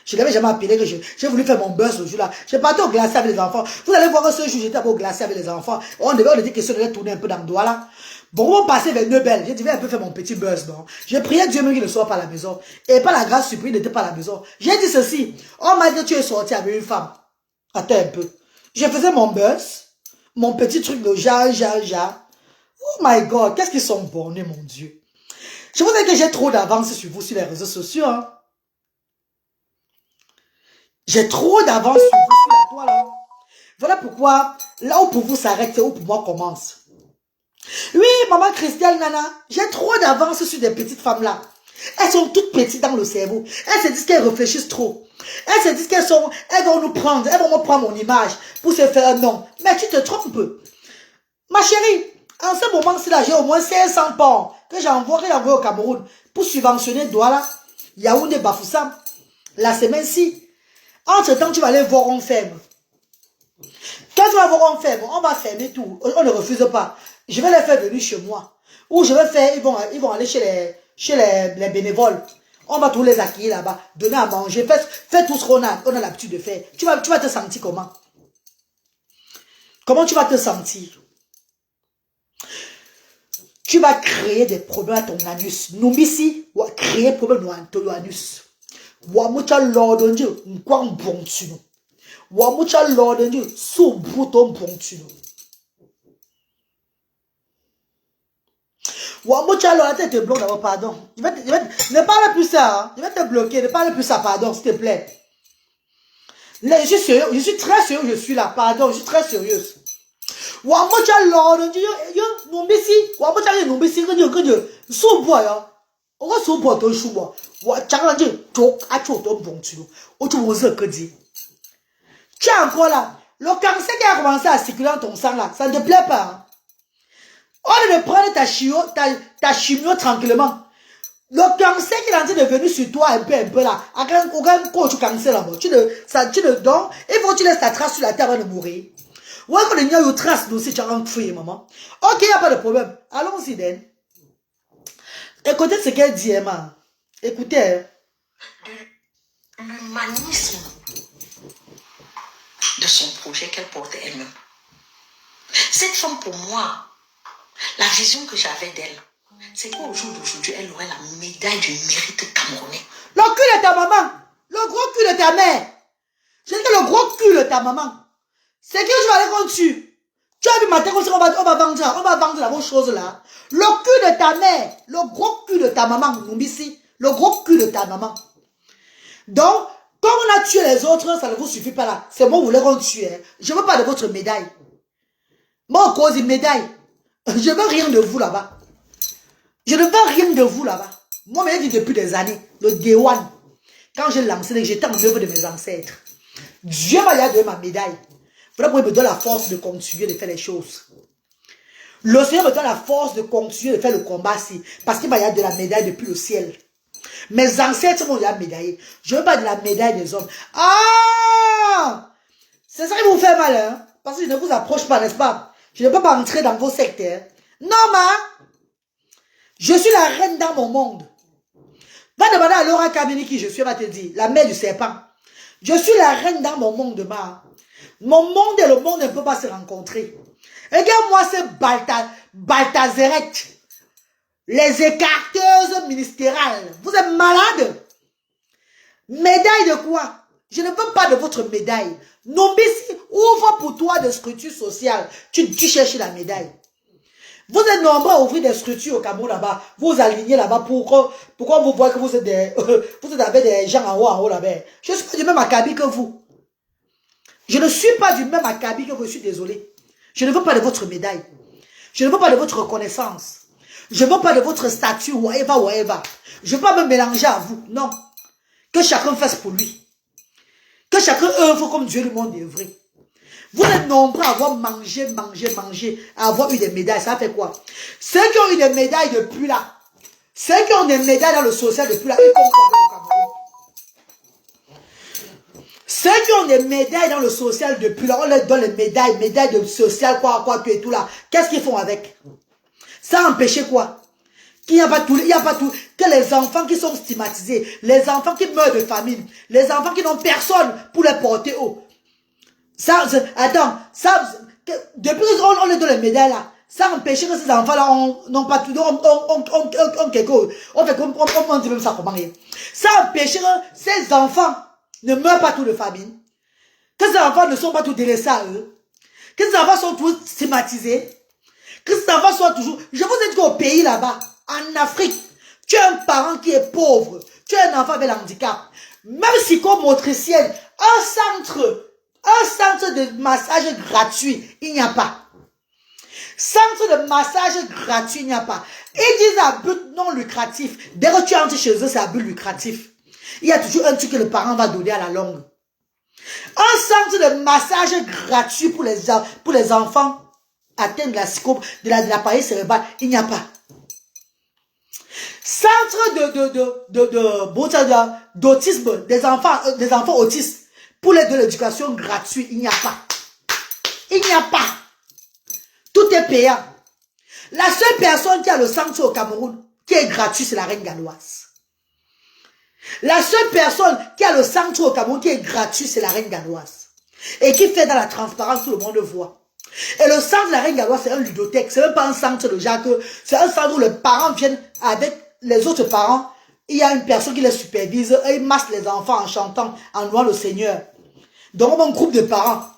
Je ne l'avais jamais appelé que j'ai voulu faire mon buzz ce jour-là. J'ai parti au glacier avec les enfants. Vous allez voir que ce jour, j'étais au glacier avec les enfants. On était question de tourner un peu dans le doigt là. Bon, on passait vers Neubel. J'ai dit, un peu faire mon petit buzz, non? J'ai prié Dieu même qu'il ne soit pas à la maison. Et par la grâce surprise, il n'était pas à la maison. J'ai dit ceci. On m'a dit que tu es sorti avec une femme. Attends un peu. Je faisais mon buzz. Mon petit truc de ja. Oh my God, qu'est-ce qu'ils sont bornés, mon Dieu. Je vous dis que j'ai trop d'avance sur vous sur les réseaux sociaux, hein. J'ai trop d'avance sur vous sur la toile, hein. Voilà pourquoi, là où pour vous s'arrête, c'est où pour moi commence. Oui, maman Christelle, nana, j'ai trop d'avance sur des petites femmes là. Elles sont toutes petites dans le cerveau. Elles se disent qu'elles réfléchissent trop. Elles se disent elles vont nous prendre, elles vont me prendre mon image pour se faire un nom. Mais tu te trompes. Ma chérie, en ce moment-ci, là, j'ai au moins 500 ports que j'envoie au Cameroun pour subventionner Douala, Yaoundé, Bafoussam. La semaine-ci. Entre-temps, tu vas aller voir, on ferme. Quand tu vas voir, on ferme, on va fermer tout. On ne refuse pas. Je vais les faire venir chez moi. Ou je vais faire, ils vont aller chez les bénévoles. On va tous les accueillir là-bas, donner à manger, faire tout ce qu'on a l'habitude de faire. Tu vas te sentir comment? Comment tu vas te sentir? Tu vas créer des problèmes à ton anus. Numbisi, ou créer des problèmes à ton anus. Wa mucha lord Dieu, quoi bon tu nous. Wa mucha lord Dieu, sous bouton bon tu nous. Wa mucha lord te bloque d'abord, pardon. Ne parle plus ça, hein. Je vais te bloquer, ne parle plus ça, pardon, s'il te plaît. Là, je suis sérieux, je suis très sérieux, je suis là, pardon, je suis très sérieuse. Wa mucha lord Dieu, numbisi, wa mucha numbisi, que sous bois, hein. On va sous bois ton chou bois. Tu as encore là, le cancer qui a commencé à circuler dans ton sang là, ça ne te plaît pas. Hein? On ne prendre ta chimio tranquillement. Le cancer qui est en train de venir sur toi un peu là, aucun coach cancer là-bas, tu le donnes, il faut que tu laisses ta trace sur la terre avant de mourir. Ouais, quand il y a une trace aussi, tu as un fouille, maman. Ok, il n'y a pas de problème. Allons-y, Den. Écoutez ce qu'elle dit, Emma. Écoutez. L'humanisme de son projet qu'elle portait elle-même. Cette femme, pour moi, la vision que j'avais d'elle, c'est qu'au jour d'aujourd'hui, elle aurait la médaille du mérite camerounais. Le cul de ta maman, le gros cul de ta mère. Je dis que le gros cul de ta maman, c'est que je vais aller contre tu. Tu as vu matin qu'on va vendre la bonne chose là. Le cul de ta mère, le gros cul de ta maman, Numbisi, le gros cul de ta maman. Donc, comme on a tué les autres, ça ne vous suffit pas là. C'est moi vous voulez qu'on tue. Hein. Je ne veux pas de votre médaille. Moi, cause une médaille. Je ne veux rien de vous là-bas. Je ne veux rien de vous là-bas. Moi, je dit depuis des années, le Day One, quand j'ai lancé, j'étais en œuvre de mes ancêtres. Dieu m'a donné ma médaille. Voilà pourquoi il me donne la force de continuer de faire les choses. Le Seigneur me donne la force de continuer de faire le combat ci. Parce qu'il m'a donné la médaille depuis le ciel. Mes ancêtres m'ont déjà médaillé. Je ne veux pas de la médaille des hommes. Ah! C'est ça qui vous fait mal, hein? Parce que je ne vous approche pas, n'est-ce pas? Je ne peux pas entrer dans vos secteurs. Non, ma! Je suis la reine dans mon monde. Va demander à Laura Kameni qui je suis, elle va te dire. La mère du serpent. Je suis la reine dans mon monde, ma. Mon monde et le monde ne peuvent pas se rencontrer. Regarde-moi ces Baltazerettes. Les écarteuses ministériales. Vous êtes malades. Médaille de quoi? Je ne veux pas de votre médaille. Numbisi, ouvre pour toi des structures sociales. Tu cherches la médaille. Vous êtes nombreux à ouvrir des structures au Cameroun là-bas. Vous alignez là-bas pourquoi vous voyez que vous êtes vous êtes avec des gens en haut là-bas. Je ne suis pas du même acabit que vous. Je ne suis pas du même acabit que vous, je suis désolé. Je ne veux pas de votre médaille. Je ne veux pas de votre reconnaissance. Je ne veux pas de votre statut, whatever. Je ne veux pas me mélanger à vous. Non. Que chacun fasse pour lui. Que chacun œuvre comme Dieu le monde est vrai. Vous êtes nombreux à avoir mangé, à avoir eu des médailles. Ça fait quoi? Ceux qui ont eu des médailles depuis là, ceux qui ont des médailles dans le social depuis là, ils font quoi au Cameroun? Ceux qui ont des médailles dans le social depuis là, on leur donne les médailles de social, quoi, et tout là. Qu'est-ce qu'ils font avec? Ça a empêché quoi? Qu'il n'y a pas tout, que les enfants qui sont stigmatisés, les enfants qui meurent de famine, les enfants qui n'ont personne pour les porter haut. Ça, attends, ça, depuis qu'on leur donne les médailles là, ça a empêché que ces enfants-là n'ont pas tout, on fait comme, on dit même ça comment dire. Ça a empêché que ces enfants ne meurent pas tous de famine, que ces enfants ne sont pas tous délaissés à eux, que ces enfants sont tous stigmatisés, que ces enfants soient toujours... Je vous ai dit qu'au pays là-bas, en Afrique, tu as un parent qui est pauvre, tu as un enfant avec handicap, même psychomotricienne, un centre de massage gratuit, il n'y a pas. Centre de massage gratuit, il n'y a pas. Ils disent à but non lucratif. Dès que tu entres chez eux, c'est à but lucratif. Il y a toujours un truc que le parent va donner à la longue. Un centre de massage gratuit pour les enfants atteints de la psychope, de l'appareil cérébral, il n'y a pas. Centre d'autisme, des enfants autistes, pour les de l'éducation gratuite, il n'y a pas. Il n'y a pas. Tout est payant. La seule personne qui a le centre au Cameroun, qui est gratuit, c'est la reine galloise. La seule personne qui a le centre au Cameroun, qui est gratuit, c'est la reine galloise. Et qui fait dans la transparence, tout le monde le voit. Et le centre de la reine galloise, c'est un ludothèque. C'est même pas un centre de Jacques. C'est un centre où les parents viennent avec les autres parents. Il y a une personne qui les supervise. Et ils massent les enfants en chantant, en louant le Seigneur. Donc, on a un groupe de parents.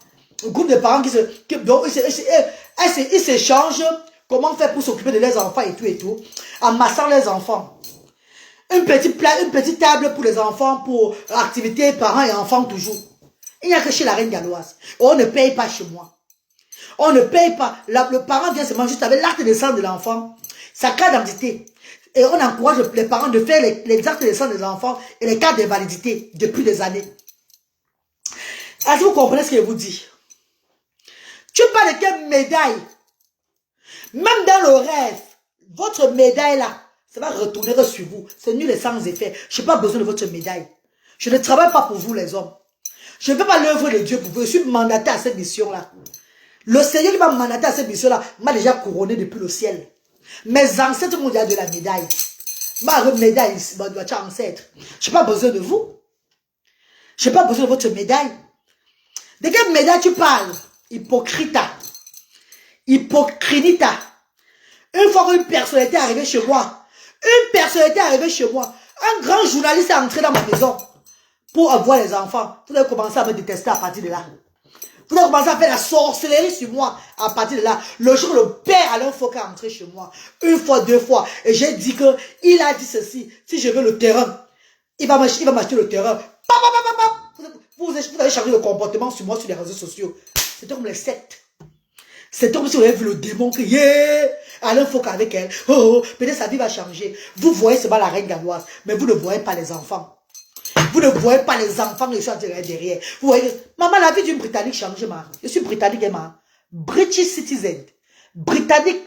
Un groupe de parents ils s'échangent comment faire pour s'occuper de leurs enfants et tout, en massant les enfants. Une petite table pour les enfants, pour activités parents et enfants toujours. Il n'y a que chez la reine galloise. On ne paye pas chez moi. On ne paye pas. Le parent vient seulement juste avec l'acte de naissance de l'enfant, sa carte d'identité. Et on encourage les parents de faire les actes de naissance des enfants et les cartes de validité depuis des années. Est-ce que vous comprenez ce que je vous dis? Tu parles de quelle médaille? Même dans le rêve, votre médaille là, ça va retourner sur vous. C'est nul et sans effet. Je n'ai pas besoin de votre médaille. Je ne travaille pas pour vous les hommes. Je ne fais pas l'œuvre de Dieu pour vous. Je suis mandaté à cette mission-là. Le Seigneur qui m'a mandaté à cette mission-là m'a déjà couronné depuis le ciel. Mes ancêtres m'ont déjà de la médaille. Ma médaille, ma ancêtre. Je n'ai pas besoin de vous. Je n'ai pas besoin de votre médaille. De quelle médaille tu parles? Hypocrita. Hypocrinita. Une fois qu'une personnalité est arrivée chez moi, un grand journaliste est entré dans ma maison pour avoir les enfants. Vous allez commencer à me détester à partir de là. Vous allez commencer à faire la sorcellerie sur moi à partir de là. Le jour où le père Alain Foucault est entré chez moi, une fois, deux fois, et j'ai dit que il a dit ceci, si je veux le terrain, il va m'acheter le terrain. Vous avez changé de comportement sur moi sur les réseaux sociaux. C'était comme les sectes. C'est comme si vous avez vu le démon que, Alain Foucault avec elle. Peut-être sa vie va changer. Vous voyez seulement la reine galloise, mais vous ne voyez pas les enfants. Vous ne voyez pas les enfants qui sont derrière. Vous voyez, maman, la vie d'une Britannique change, ma. Je suis Britannique, ma. British citizen. Britannique,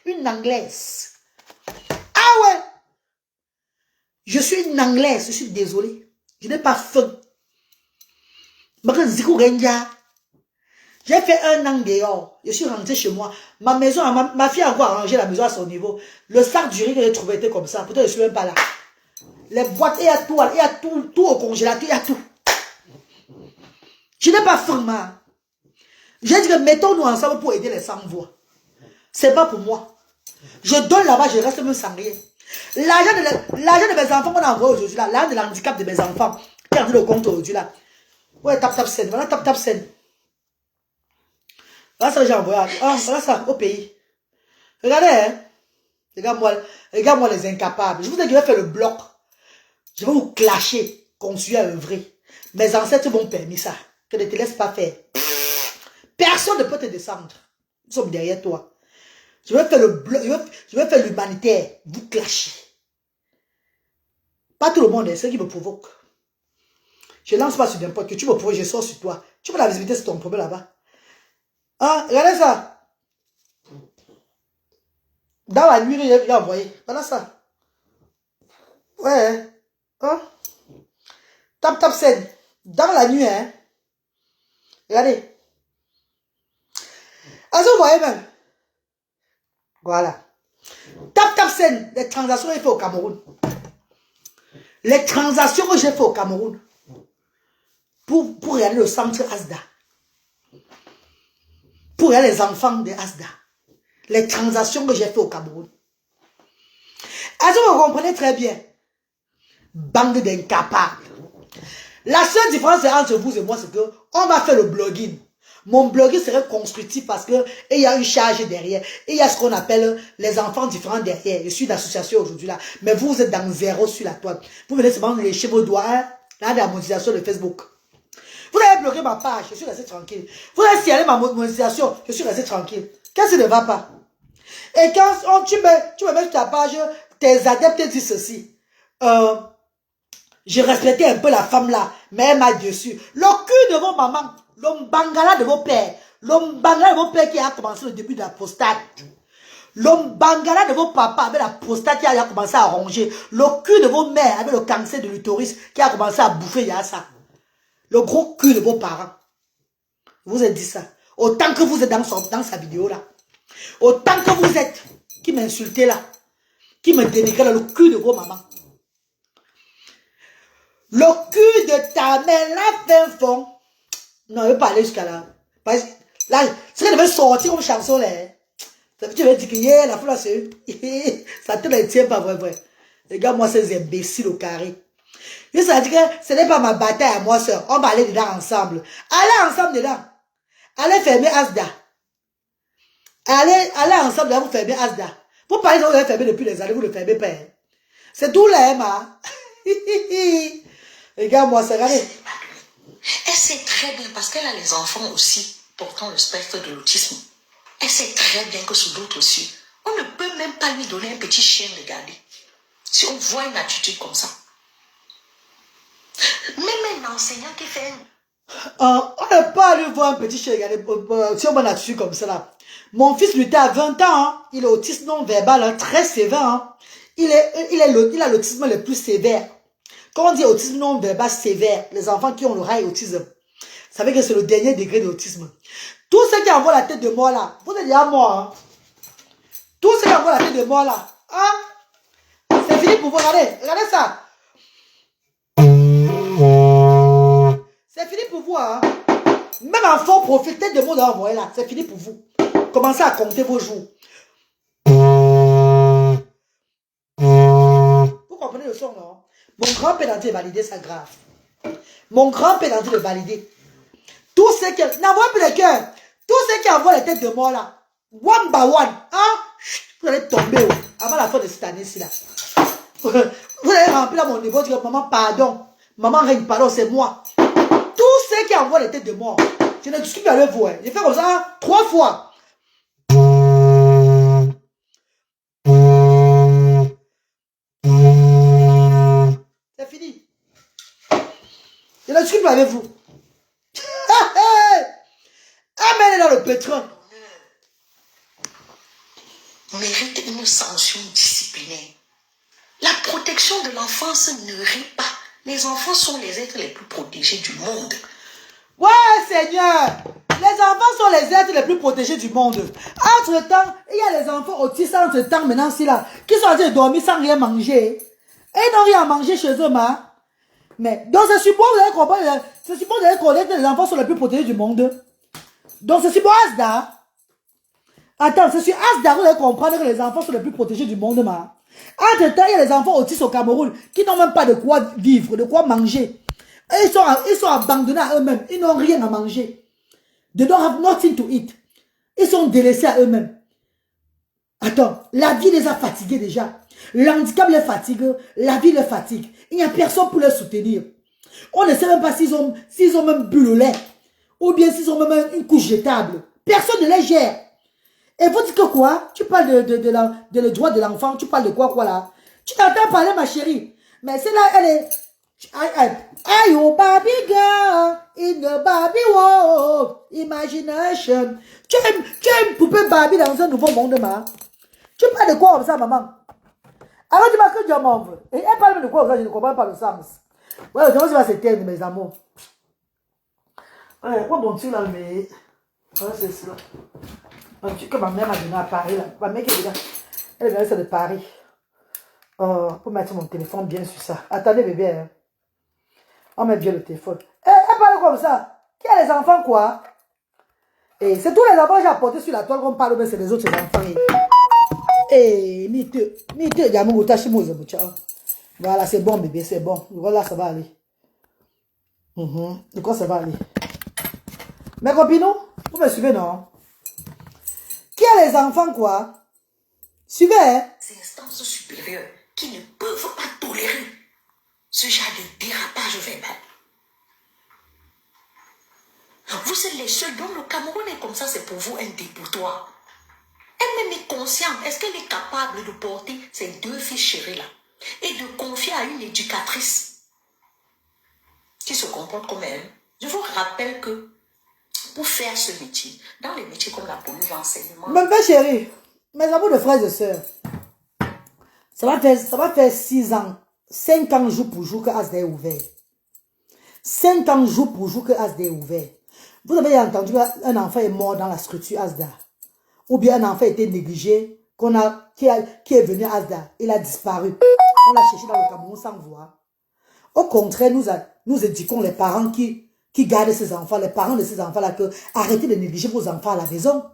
une Anglaise. Ah ouais. Je suis une Anglaise, je suis désolée. Je n'ai pas faim. J'ai fait 1 an dehors. Je suis rentré chez moi. Ma maison, ma fille a encore arrangé la maison à son niveau. Le sac du riz que j'ai trouvé était comme ça. Pourtant, je ne suis même pas là. Les boîtes, il y a tout au congélateur, il y a tout. Je n'ai pas faim, ma. J'ai dit que mettons-nous ensemble pour aider les sans-voix. C'est pas pour moi. Je donne là-bas, je reste même sans rien. L'argent de mes enfants qu'on a envoyé aujourd'hui là, l'argent de l'handicap de mes enfants, qui a dit le compte aujourd'hui là. Ouais, tap scène, voilà tap scène. Voilà ça que j'ai envoyé. Ah, voilà ça, au pays. Regardez, hein. Regarde-moi les incapables. Je vous ai dit que je vais faire le bloc. Je vais vous clasher, construire un vrai. Mes ancêtres m'ont permis ça. Que ne te laisse pas faire. Personne ne peut te descendre. Nous sommes derrière toi. Je vais faire le bloc, je vais faire l'humanitaire. Vous clasher. Pas tout le monde, c'est ce qui me provoque. Je lance pas sur n'importe qui. Tu me provoques, je sors sur toi. Tu veux la visibilité, c'est ton problème là-bas. Ah, regardez ça. Dans la nuit, il a envoyé. Voilà ça. Ouais. Hein? Tap scène. Dans la nuit, hein. Regardez. Est-ce que vous voyez même? Voilà. Tap scène. Les transactions que j'ai fait au Cameroun. Les transactions que j'ai fait au Cameroun. Pour regarder le centre Asda. Pour regarder les enfants de Asda. Les transactions que j'ai fait au Cameroun. Est-ce que vous comprenez très bien? Bande d'incapables. La seule différence entre vous et moi, c'est que on va faire le blogging. Mon blogging serait constructif parce que il y a une charge derrière. Et il y a ce qu'on appelle les enfants différents derrière. Je suis d'association aujourd'hui là. Mais vous êtes dans zéro sur la toile. Vous venez seulement lécher vos doigts, hein, là, de la monétisation de Facebook. Vous avez bloqué ma page, je suis resté tranquille. Vous avez signalé ma monétisation, je suis resté tranquille. Qu'est-ce qui ne va pas? Et quand tu me mets sur ta page, tes adeptes disent ceci. Je respectais un peu la femme là, mais elle m'a dessus. Le cul de vos mamans, l'ombangala de vos pères, l'ombangala de vos pères qui a commencé le début de la prostate. L'ombangala de vos papas avec la prostate qui a commencé à ronger. Le cul de vos mères avec le cancer de l'utérus qui a commencé à bouffer, il y a ça. Le gros cul de vos parents. Je vous ai dit ça. Autant que vous êtes dans sa vidéo là. Autant que vous êtes qui m'insultez là. Qui me dénigrez là, le cul de vos mamans. Le cul de ta mère, la fin fond. Non, je vais pas aller jusqu'à là. Parce que là, c'est qu'elle devait sortir comme chanson là. Tu veux dire que yeah, la foule c'est ça te le tient pas vrai. Regarde-moi ces imbéciles au carré. Ça veut dire que ce n'est pas ma bataille à moi seul. On va aller dedans ensemble. Allez ensemble dedans. Allez fermer Asda. Allez ensemble dedans, vous fermez Asda. Vous parlez de vous l'avez fermé depuis les années, vous ne le fermez pas. C'est tout là, ma. Regarde-moi ça, regardez. Elle sait très bien, parce qu'elle a les enfants aussi portant le spectre de l'autisme. Elle sait très bien que sous d'autres cieux, on ne peut même pas lui donner un petit chien de garder. Si on voit une attitude comme ça. Même un enseignant qui fait on ne peut pas lui voir un petit chien regarder si on voit une attitude comme ça là. Mon fils lui était à 20 ans, hein. Il est autiste non verbal, hein, très sévère. Hein. Il a l'autisme le plus sévère. Quand on dit autisme non verbal sévère, les enfants qui ont le rail autisme, vous savez que c'est le dernier degré d'autisme. Tous ceux qui envoient la tête de moi là, vous êtes déjà mort. Hein? Tous ceux qui envoient la tête de moi là, hein? C'est fini pour vous. Regardez ça. C'est fini pour vous. Hein? Même en faux profil, tête de moi d'envoyer là, c'est fini pour vous. Commencez à compter vos jours. Vous comprenez le son, non? Mon grand-père est en train de valider ça grave. Mon grand-père est en train de valider. Tous ceux qui... N'envoie plus le cœur. Tous ceux qui envoient les têtes de moi là. One by one. Hein? Vous allez tomber avant la fin de cette année-ci là. Vous allez remplir mon niveau. Dire maman, pardon. Maman, règne, pardon, c'est moi. Tous ceux qui envoient les têtes de moi. Je ne discute pas avec vous. Hein. J'ai fait comme ça 3 fois. C'est fini. Je ne discute pas avec vous. Amenez dans le pétrole. mérite une sanction disciplinaire. La protection de l'enfance ne rit pas. Les enfants sont les êtres les plus protégés du monde. Ouais, Seigneur. Les enfants sont les êtres les plus protégés du monde. Entre-temps, il y a les enfants autistes entre-temps maintenant, là, qui sont en train de dormir sans rien manger. Et ils n'ont rien à manger chez eux, ma. Mais donc, je suppose, vous allez comprendre, je suppose que vous allez connaître que les enfants sont les plus protégés du monde. Donc, c'est sur Asda. Attends, c'est sur Asda, vous allez comprendre que les enfants sont les plus protégés du monde, ma. Entre-temps, il y a les enfants autistes au Cameroun qui n'ont même pas de quoi vivre, de quoi manger. Et ils sont abandonnés à eux-mêmes. Ils n'ont rien à manger. They don't have nothing to eat. Ils sont délaissés à eux-mêmes. Attends, la vie les a fatigués déjà. L'handicap les fatigue, la vie les fatigue. Il n'y a personne pour les soutenir. On ne sait même pas s'ils ont même bu le lait. Ou bien s'ils ont même une couche jetable. Personne ne les gère. Et vous dites que quoi? Tu parles de le droit de l'enfant. Tu parles de quoi là? Tu t'entends parler, ma chérie. Mais c'est là, elle est... Are you Barbie girl in the Barbie world? Imagination. Tu es une poupée Barbie dans un nouveau monde, ma. Tu parles de quoi comme ça, maman? Alors tu m'as que Dieu m'en veut. Et elle parle de quoi comme ça? Je ne comprends pas le sens. Ouais, je vais s'éteindre, mes amours. Ouais, quoi bon tu là, mais... Ouais, c'est ça. Un truc que ma mère m'a donné à Paris, là. Ma mère qui est déjà... Elle est venue ça de Paris. Pour mettre mon téléphone bien sur ça. Attendez, bébé, hein. On met bien le téléphone. Elle parle comme ça. Qui a les enfants, quoi? Et c'est tous les enfants que j'ai apportés sur la toile qu'on parle, mais c'est les autres enfants. Et voilà, c'est bon, bébé, c'est bon. Voilà, ça va aller. De quoi ça va aller? Mes copines, vous me suivez, non? Qui a les enfants, quoi? Suivez, hein? Ces instances supérieures qui ne peuvent pas tolérer ce genre de dérapage verbal. Vous êtes les seuls. Donc le Cameroun est comme ça, c'est pour vous un dépotoir. Elle-même est consciente. Est-ce qu'elle est capable de porter ces 2 filles chéries-là et de confier à une éducatrice qui se comporte comme elle? Je vous rappelle que pour faire ce métier, dans les métiers comme la police, l'enseignement... Ma chérie, mes amours de frères et sœurs, ça va faire 6 ans, 5 ans jour pour jour que Asda est ouvert. 5 ans jour pour jour que Asda est ouvert. Vous avez entendu qu'un enfant est mort dans la structure Asda. Ou bien un enfant a été négligé, qui est venu à Asda. Il a disparu. On l'a cherché dans le Cameroun sans voir. Au contraire, nous éduquons les parents qui gardent ces enfants, les parents de ces enfants-là, que arrêtez de négliger vos enfants à la maison.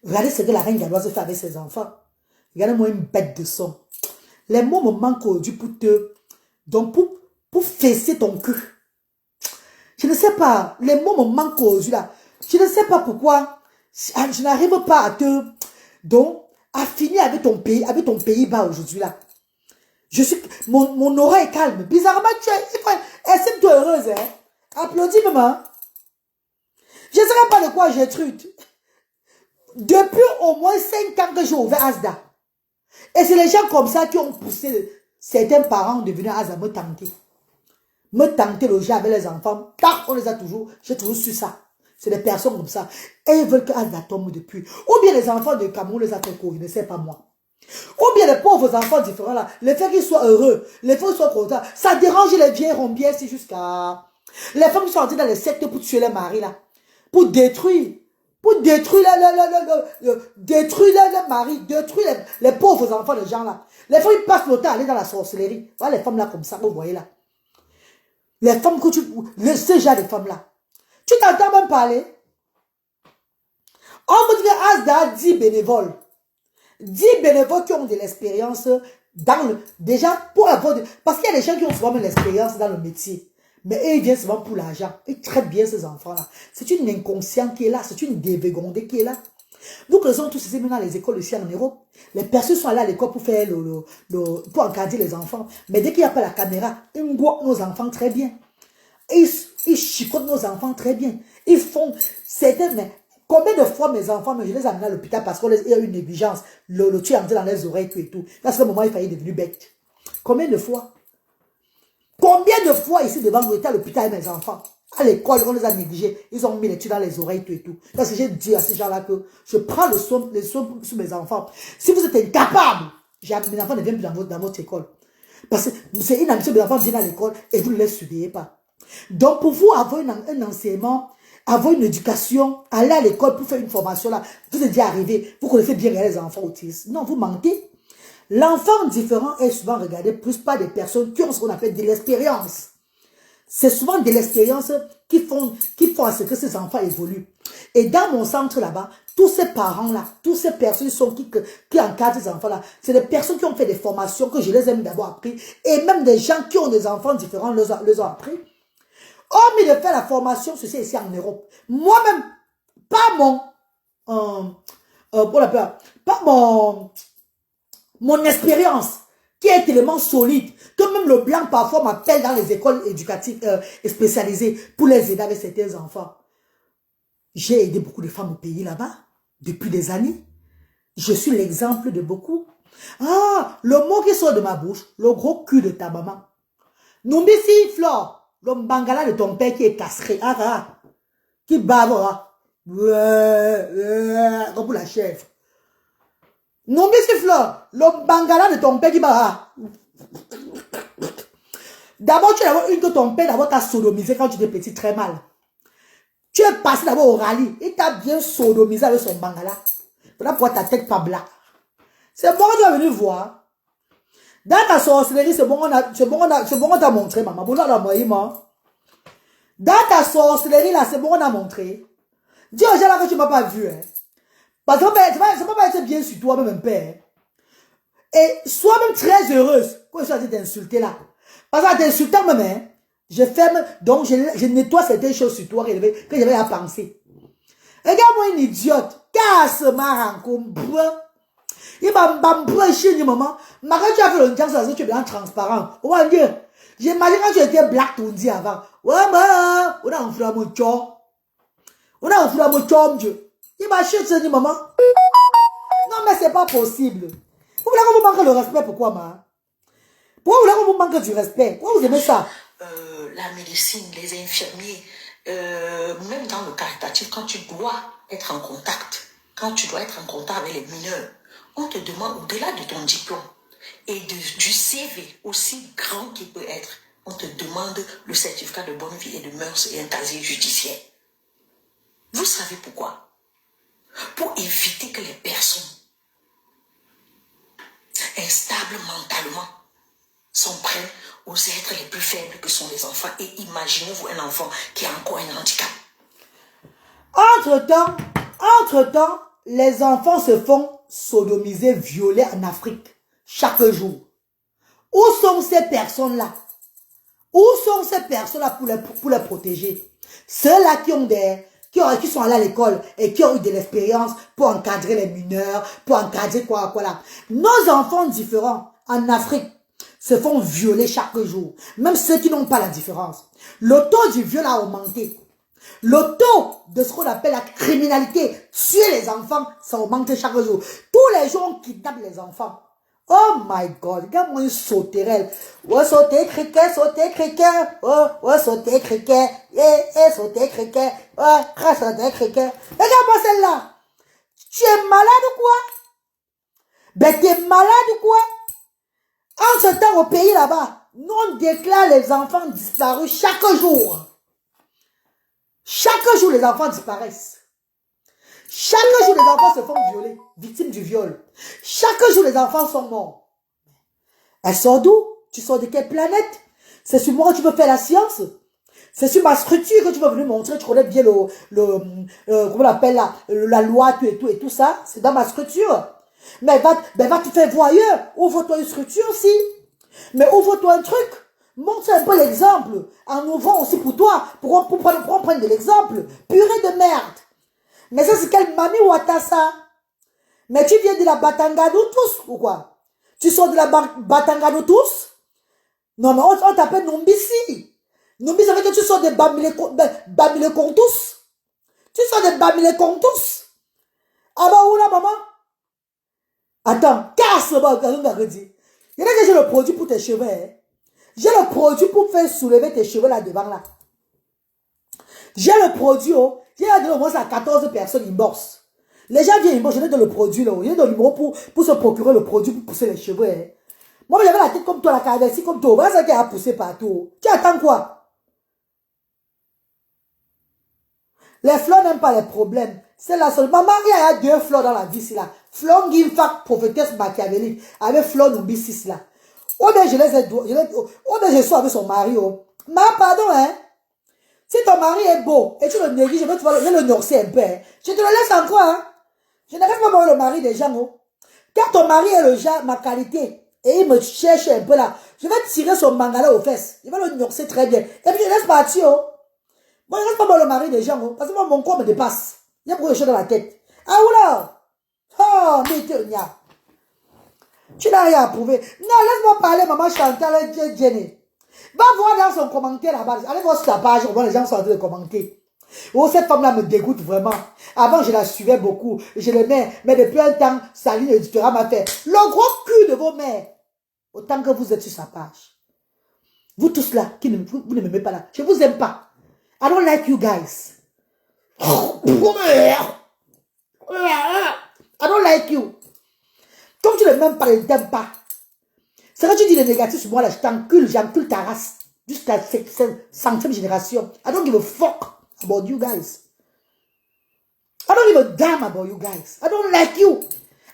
Regardez ce que la reine galloise fait avec ses enfants. Regardez-moi une bête de son. Les mots me manquent aujourd'hui donc pour fesser ton cul. Je ne sais pas, les mots me manquent aujourd'hui là. Je ne sais pas pourquoi. Je n'arrive pas à finir avec ton pays bas aujourd'hui là. Mon aura est calme. Bizarrement, essaie-toi heureuse, hein. Applaudis, maman. Je ne sais pas de quoi j'ai truc. Depuis au moins 5 ans que j'ai ouvert Asda. Et c'est les gens comme ça qui ont poussé certains parents de venir à Asda me tenter. Me tenter le jeu avec les enfants. On les a toujours, j'ai toujours su ça. C'est des personnes comme ça. Et ils veulent que Asda tombe depuis. Ou bien les enfants de Cameroun les a fait courir, je ne sais pas moi. Ou bien les pauvres enfants différents là, le fait qu'ils soient heureux, les fois qu'ils soient contents, ça dérange les vieilles rombières, c'est jusqu'à... Les femmes qui sont entrées dans les sectes pour tuer les maris là, pour détruire les maris, détruire les pauvres enfants de gens là. Les femmes ils passent le temps à aller dans la sorcellerie. Voilà les femmes là comme ça, vous voyez là. Les femmes que ce genre de femmes là. Tu t'entends même parler? On vous dit que Asda 10 bénévoles. 10 bénévoles qui ont de l'expérience déjà pour avoir parce qu'il y a des gens qui ont souvent l'expérience dans le métier. Mais eux, ils viennent souvent pour l'argent. Ils traitent bien ces enfants-là. C'est une inconsciente qui est là. C'est une dévégondée qui est là. Nous connaissons tous ici maintenant les écoles ici en Europe. Les personnes sont allées à l'école pour faire pour encadrer les enfants. Mais dès qu'il n'y a pas la caméra, ils voient nos enfants très bien. Ils chicotent nos enfants très bien. Ils font certaines... Combien de fois mes enfants, je les amène à l'hôpital parce qu'il y a eu une négligence. Le tuyau est entré dans les oreilles, tout et tout. Parce qu'à un moment, il fallait devenir bête. Combien de fois? Combien de fois ici devant nous étaient à l'hôpital avec mes enfants? À l'école, on les a négligés. Ils ont mis les tuyaux dans les oreilles, tout et tout. Parce que j'ai dit à ces gens-là que je prends les soins sur mes enfants. Si vous êtes incapables, mes enfants ne viennent plus dans votre école. Parce que c'est inadmissible, mes enfants viennent à l'école et vous ne les surveillez pas. Donc, pour vous avoir un enseignement, avoir une éducation, aller à l'école pour faire une formation là, vous êtes déjà arrivé, vous connaissez bien les enfants autistes. Non, vous mentez. L'enfant différent est souvent regardé plus par des personnes qui ont ce qu'on appelle de l'expérience. C'est souvent de l'expérience qui font à ce que ces enfants évoluent. Et dans mon centre là-bas, tous ces parents-là, toutes ces personnes qui encadrent ces enfants-là, c'est des personnes qui ont fait des formations que je les ai d'abord appris. Et même des gens qui ont des enfants différents les ont appris. Hormis de faire la formation, ceci ici en Europe. Moi-même, mon expérience qui est tellement solide que même le blanc parfois m'appelle dans les écoles éducatives spécialisées pour les aider avec certains enfants. J'ai aidé beaucoup de femmes au pays là-bas depuis des années. Je suis l'exemple de beaucoup. Ah, le mot qui sort de ma bouche, le gros cul de ta maman. Numbisi Flore. Le bangala de ton père qui est castré, qui bave, comme pour la chèvre. Non, mais c'est Flore, le bangala de ton père qui bave. D'abord, tu as une que ton père d'abord t'a sodomisé quand tu étais petit, très mal. Tu es passé d'abord au rallye, il t'a bien sodomisé avec son bangala. Voilà pourquoi ta tête pas blanche. C'est bon que tu vas venir voir. Dans ta sorcellerie, c'est bon on t'a montré, maman. Dans ta sorcellerie, là, c'est bon on a montré. Dis aux gens là que tu ne m'as pas vu. Hein. Parce que ça ne peut pas être bien sur toi-même, père. Et sois même très heureuse quand je suis en train d'insulter là. Parce qu'en t'insultant même, hein, je ferme, donc je nettoie certaines choses sur toi que j'avais à penser. Regarde-moi une idiote. Casse-ma rencontre. Il m'a m'brêché du moment. Mais quand tu as fait le temps, tu es bien transparent. Ouais, Dieu. J'imagine quand tu étais black Tundi avant. Ouais, mais on a un frère mon tchou. On a un mon chum, Dieu. Il m'a cherché, dit maman. Non, mais c'est pas possible. Vous voulez qu'on vous manque le respect, pourquoi, ma? Pourquoi vous voulez qu'on vous manque du respect? Pourquoi vous aimez ça? La médecine, les infirmiers, même dans le caritatif, quand tu dois être en contact, avec les mineurs, on te demande, au-delà de ton diplôme et du CV, aussi grand qu'il peut être, on te demande le certificat de bonne vie et de mœurs et un casier judiciaire. Vous savez pourquoi? Pour éviter que les personnes instables mentalement s'en prennent aux êtres les plus faibles que sont les enfants. Et imaginez-vous un enfant qui a encore un handicap. Entre-temps, les enfants se font sodomiser, violer en Afrique chaque jour. Où sont ces personnes-là? Où sont ces personnes-là pour les protéger? Ceux-là qui sont allés à l'école et qui ont eu de l'expérience pour encadrer les mineurs, pour encadrer quoi là. Nos enfants différents en Afrique se font violer chaque jour. Même ceux qui n'ont pas la différence. Le taux du viol a augmenté. Le taux de ce qu'on appelle la criminalité, tuer les enfants, ça augmente chaque jour. Tous les jours, on kidnappe les enfants. Oh my God, regarde-moi une sauterelle. Ouais, sauter criquet, sauter criquet. Ouais, sauter criquet. Sauter criquet. Ouais, sauter criquet. Regarde-moi celle-là. Tu es malade ou quoi? Ben, tu es malade ou quoi? En ce temps, au pays là-bas, nous on déclare les enfants disparus chaque jour. Chaque jour, les enfants disparaissent. Chaque jour, les enfants se font violer, victimes du viol. Chaque jour, les enfants sont morts. Elle sort d'où? Tu sors de quelle planète? C'est sur moi que tu veux faire la science? C'est sur ma structure que tu veux venir montrer? Tu connais bien comment on appelle la loi, tout ça? C'est dans ma structure. Mais va te faire voir ailleurs. Ouvre-toi une structure aussi. Mais ouvre-toi un truc. Montre un peu l'exemple. En ouvrant aussi pour toi. Pour prendre de l'exemple. Purée de merde. Mais ça, c'est quelle mamie Ouattara ça? Mais tu viens de la Batangano tous ou quoi? Tu sors de la Batangano tous? Non, mais on t'appelle Nombisi. Nombisi, ça veut dire que tu sors de Bamile Contus. Tu sors de Bamile Contus. Ah bah où là, maman? Attends, casse le bas, il y en a que j'ai le produit pour tes cheveux. Hein. J'ai le produit pour faire soulever tes cheveux là devant là. J'ai le produit, oh. J'ai donné au moins à 14 personnes inbox. Les gens viennent inbox, je leur donne le produit là. Il y a le numéro pour se procurer le produit pour pousser les cheveux. Hein. Moi, j'avais la tête comme toi, la caractéristique comme toi. Voilà ça qui a poussé partout. Tu attends quoi? Les fleurs n'aiment pas les problèmes. C'est la seule. Maman, il y a deux fleurs dans la vie, c'est là. Fleur Gimfak, prophétesse machiavélique, avec Fleur Numbisis là. Oh bien, je les ai, oh bien, je suis avec son mari, oh. Ma, pardon, hein. Si ton mari est beau, et tu le négliges, je vais le norcer un peu, hein. Je te le laisse encore, hein. Je n'arrive pas à voir le mari des gens, oh. Quand ton mari est le genre, ma qualité, et il me cherche un peu là, je vais tirer son mangala aux fesses. Je vais le norcer très bien. Et puis je laisse partir, oh. Moi, je ne laisse pas voir le mari des gens, oh. Parce que moi, mon corps me dépasse. Il y a beaucoup de choses dans la tête. Ah, oula! Oh, mais tu n'as rien à prouver. Non, laisse-moi parler, maman Chantal Jenny. Va voir dans son commentaire là-bas. Allez voir sur ta page, on voit les gens sont en train de commenter. Oh, cette femme-là me dégoûte vraiment. Avant, je la suivais beaucoup. Je l'aimais. Mais depuis un temps, sa ligne éditoriale m'a fait le gros cul de vos mères. Autant que vous êtes sur sa page. Vous tous là, vous ne m'aimez pas là. Je ne vous aime pas. I don't like you guys. I don't like you. Comme tu ne m'aimes pas, je ne t'aime pas. C'est quand tu dis le négatif sur moi, là, je t'encule, j'encule ta race. Jusqu'à cette 5e génération. I don't give a fuck about you guys. I don't give a damn about you guys. I don't like you.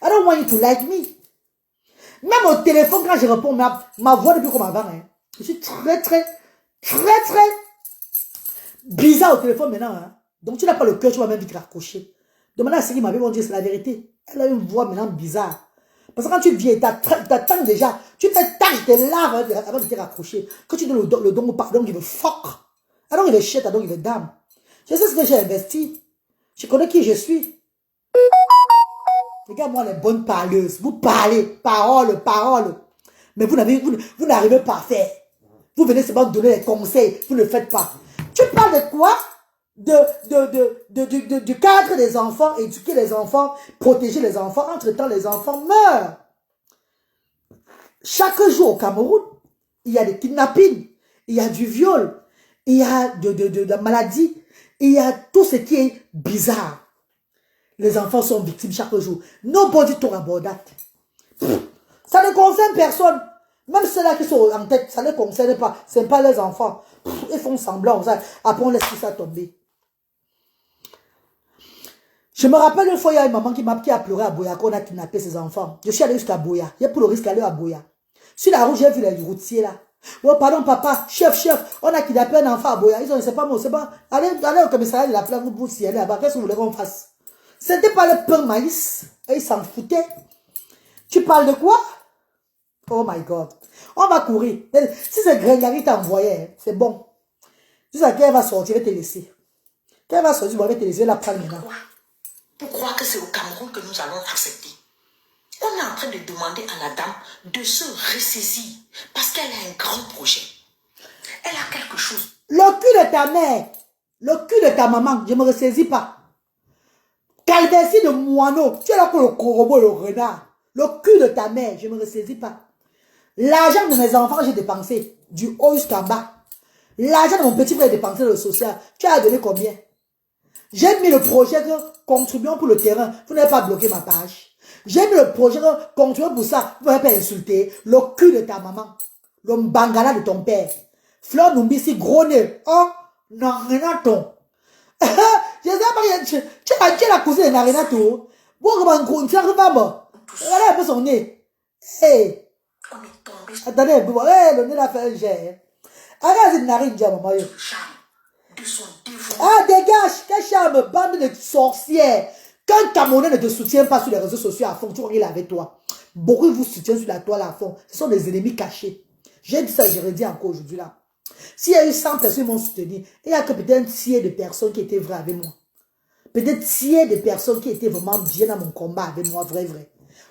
I don't want you to like me. Même au téléphone, quand je réponds, ma voix n'est plus comme avant. Hein. Je suis très bizarre au téléphone maintenant. Hein. Donc tu n'as pas le cœur, tu vas même vite raccrocher. Demandez à Céline, ma vie, on dit c'est la vérité. Elle a une voix maintenant bizarre. Parce que quand tu viens, t'attends déjà, tu fais tâche de larmes avant de te raccrocher. Quand tu donnes le don au pardon, il veut fuck. I don't give a shit, I don't give a damn. Je sais ce que j'ai investi. Je connais qui je suis. Regarde-moi les bonnes parleuses. Vous parlez, parole. Mais vous n'arrivez pas à faire. Vous venez seulement donner des conseils, vous ne le faites pas. Tu parles de quoi? du cadre des enfants, éduquer les enfants, protéger les enfants. Entre-temps, les enfants meurent. Chaque jour au Cameroun, il y a des kidnappings, il y a du viol, il y a de la maladie, il y a tout ce qui est bizarre. Les enfants sont victimes chaque jour. Nobody talk about that. Ça ne concerne personne. Même ceux-là qui sont en tête, ça ne les concerne pas. Ce n'est pas les enfants. Ils font semblant. Après, on laisse tout ça tomber. Je me rappelle une fois, il y a une maman qui a pleuré à Boya, qu'on a kidnappé ses enfants. Je suis allé jusqu'à Boya. Il y a pour le risque d'aller à Boya. Sur la route, j'ai vu les routiers là. Oh, pardon, papa, chef, on a kidnappé un enfant à Boya. Ils ont dit, c'est pas moi, c'est pas. Allez au commissariat de la plaine, vous pouvez y aller là-bas. Qu'est-ce que vous voulez qu'on fasse? C'était pas le pain maïs. Et ils s'en foutaient. Tu parles de quoi? Oh my God. On va courir. Si c'est Grégory t'a envoyé, c'est bon. Tu sais qu'elle va sortir et te laisser. Quand elle va sortir, je vais te laisser la prendre maintenant. Pourquoi que c'est au Cameroun que nous allons accepter? On est en train de demander à la dame de se ressaisir parce qu'elle a un grand projet. Elle a quelque chose. Le cul de ta mère, le cul de ta maman, je ne me ressaisis pas. Calvessi de moineau, tu es là pour le corbeau, le renard. Le cul de ta mère, je ne me ressaisis pas. L'argent de mes enfants, j'ai dépensé du haut jusqu'en bas. L'argent de mon petit frère, j'ai dépensé dans le social. Tu as donné combien? J'ai mis le projet que contribuons pour le terrain. Vous n'avez pas bloqué ma page. J'ai mis le projet que contribuons pour ça. Vous n'avez pas insulté. Le cul de ta maman. Le mbangala de ton père. Fleur Numbisi, gros nez. Oh, non, Renato. Je sais pas, tu es la cousine de Renato. Bon, comment tu arrives à moi? Regardez un peu son nez. Hey. On est tombé. Attendez, le nez l'a fait un jet. Regardez une narine, maman. De son dévouement. Ah, dégage, quel charme, bande de sorcières. Quand Camerounais ne te soutient pas sur les réseaux sociaux à fond, tu vois qu'il est avec toi. Beaucoup vous soutiennent sur la toile à fond. Ce sont des ennemis cachés. J'ai dit ça, je redis encore aujourd'hui là. S'il y a eu 100 personnes qui m'ont soutenu, il y a que peut-être un tiers de personnes qui étaient vraies avec moi. Peut-être tiers de personnes qui étaient vraiment bien dans mon combat avec moi, vrai.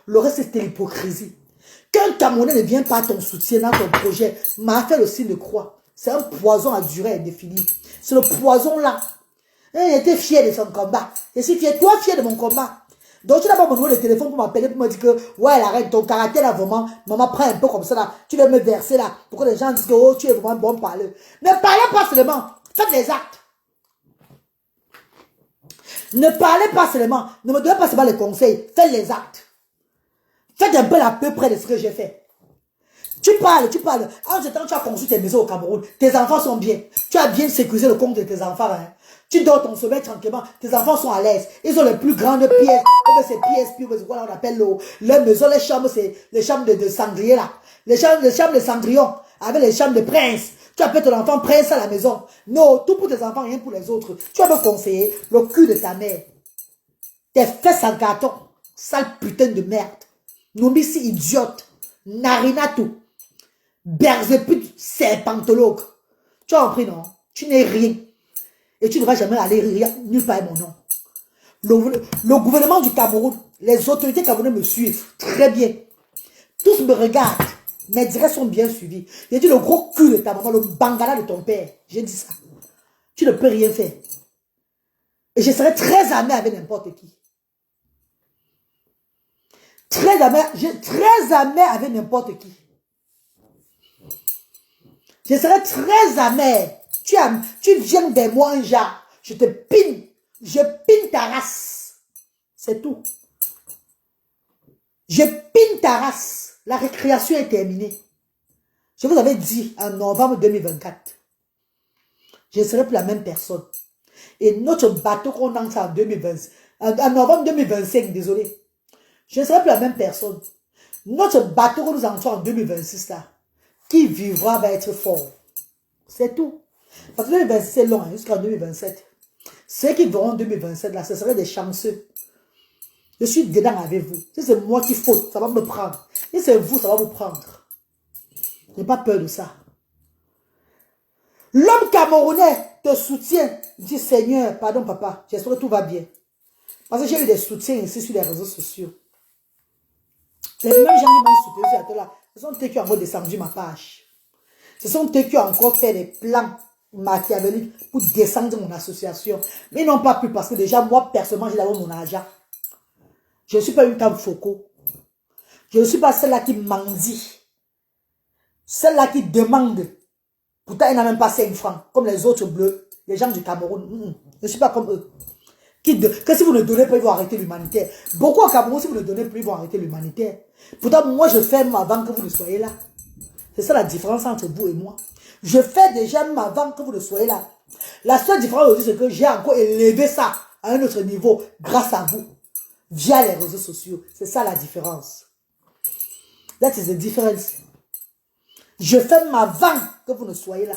Le reste, c'était l'hypocrisie. Quand Camerounais ne vient pas à ton soutien dans ton projet, m'a fait le signe de croix. C'est un poison à durée indéfinie. C'est le poison là. Il était fier de son combat. Je suis fier. Toi, fier de mon combat. Donc, tu n'as pas mon numéro de téléphone pour m'appeler, pour me dire que, ouais, la reine, ton caractère là, vraiment, maman prend un peu comme ça là. Tu veux me verser là. Pour que les gens disent que, oh, tu es vraiment bon parleur. Ne parlez pas seulement. Faites les actes. Ne parlez pas seulement. Ne me donnez pas seulement les conseils. Faites les actes. Faites un peu à peu près de ce que j'ai fait. Tu parles. En ce temps, tu as construit tes maisons au Cameroun. Tes enfants sont bien. Tu as bien sécurisé le compte de tes enfants. Hein. Tu dors ton sommeil tranquillement. Tes enfants sont à l'aise. Ils ont les plus grandes pièces. C'est PSP, voilà, on appelle les maisons, les chambres, c'est les chambres de cendrier là. Les chambres de cendrillon. Avec les chambres de prince. Tu appelles ton enfant prince à la maison. Non, tout pour tes enfants, rien pour les autres. Tu vas me conseiller le cul de ta mère. Tes fesses en carton. Sale putain de merde. Numbisi idiote. Narinatou. Berzépute, serpentologue. Tu as compris, non? Tu n'es rien. Et tu ne vas jamais aller rire nulle part mon nom. Le gouvernement du Cameroun, les autorités camerounaises me suivent très bien. Tous me regardent. Mes directs sont bien suivis. J'ai dit le gros cul de ta maman, le bangala de ton père. J'ai dit ça. Tu ne peux rien faire. Et je serai très amer avec n'importe qui. Très amer avec n'importe qui. Je serai très amer. Tu viens de moi un genre. Je te pine. Je pine ta race. C'est tout. Je pine ta race. La récréation est terminée. Je vous avais dit en novembre 2024. Je ne serai plus la même personne. Et notre bateau qu'on lance en 2020, en novembre 2025, désolé. Je ne serai plus la même personne. Notre bateau que nous entrons en 2026 là, qui vivra va être fort. C'est tout. Parce que 2026 c'est long, hein, jusqu'en 2027. Ceux qui verront en 2027 là, ce seraient des chanceux. Je suis dedans avec vous. Si c'est moi qui faute, ça va me prendre. Si c'est vous, ça va vous prendre. N'ayez pas peur de ça. L'homme camerounais te soutient. Dis Seigneur, pardon papa, j'espère que tout va bien. Parce que j'ai eu des soutiens ici sur les réseaux sociaux. Les mêmes gens qui m'ont soutenu sur là, ce sont eux qui ont encore descendu ma page. Ce sont eux qui ont encore fait des plans machiavéliques pour descendre mon association. Mais ils n'ont pas pu parce que déjà, moi, personnellement, j'ai d'abord mon argent. Je ne suis pas une femme Foucault. Je ne suis pas celle-là qui mendie. Celle-là qui demande. Pourtant, elle n'a même pas 5 francs. Comme les autres bleus. Les gens du Cameroun. Je ne suis pas comme eux. Que si vous ne donnez pas, ils vont arrêter l'humanitaire. Beaucoup au Cameroun, si vous ne donnez pas, ils vont arrêter l'humanitaire. Pourtant, moi, je fais avant que vous ne soyez là. C'est ça la différence entre vous et moi. Je fais déjà avant que vous ne soyez là. La seule différence aujourd'hui, c'est que j'ai encore élevé ça à un autre niveau grâce à vous. Via les réseaux sociaux. C'est ça la différence. That is the difference. Je fais avant que vous ne soyez là.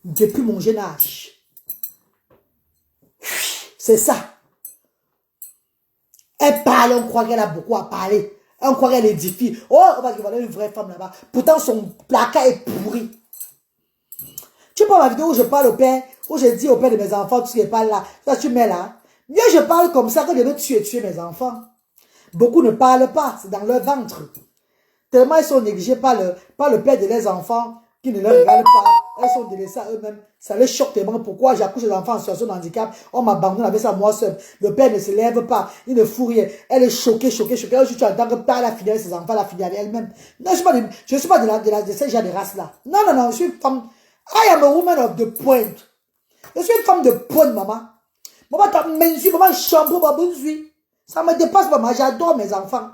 Depuis mon jeune âge. C'est ça. Elle parle, on croit qu'elle a beaucoup à parler. On croit qu'elle édifie. Oh, on va voir une vraie femme là-bas. Pourtant, son placard est pourri. Tu vois ma vidéo où je parle au père, où je dis au père de mes enfants, tout ce qui est pas là. Ça, tu mets là. Mieux je parle comme ça que de me tuer mes enfants. Beaucoup ne parlent pas. C'est dans leur ventre. Tellement ils sont négligés par le père de leurs enfants qui ne leur regarde pas. Elles sont délaissées à eux-mêmes. Ça les choque tellement. Pourquoi j'accouche des enfants en situation de handicap? On m'abandonne avec ça moi seul. Le père ne se lève pas. Il ne fout rien. Elle est choquée. Je suis en tant que père, elle a fini avec ses enfants, elle a fini avec elle-même. Non, je ne suis pas de ces gens de race-là. Non, non, non. Je suis une femme. I am a woman of the point. Je suis une femme de point, maman. Maman, t'as mensu, maman, chambre, maman, ça me dépasse, maman. J'adore mes enfants.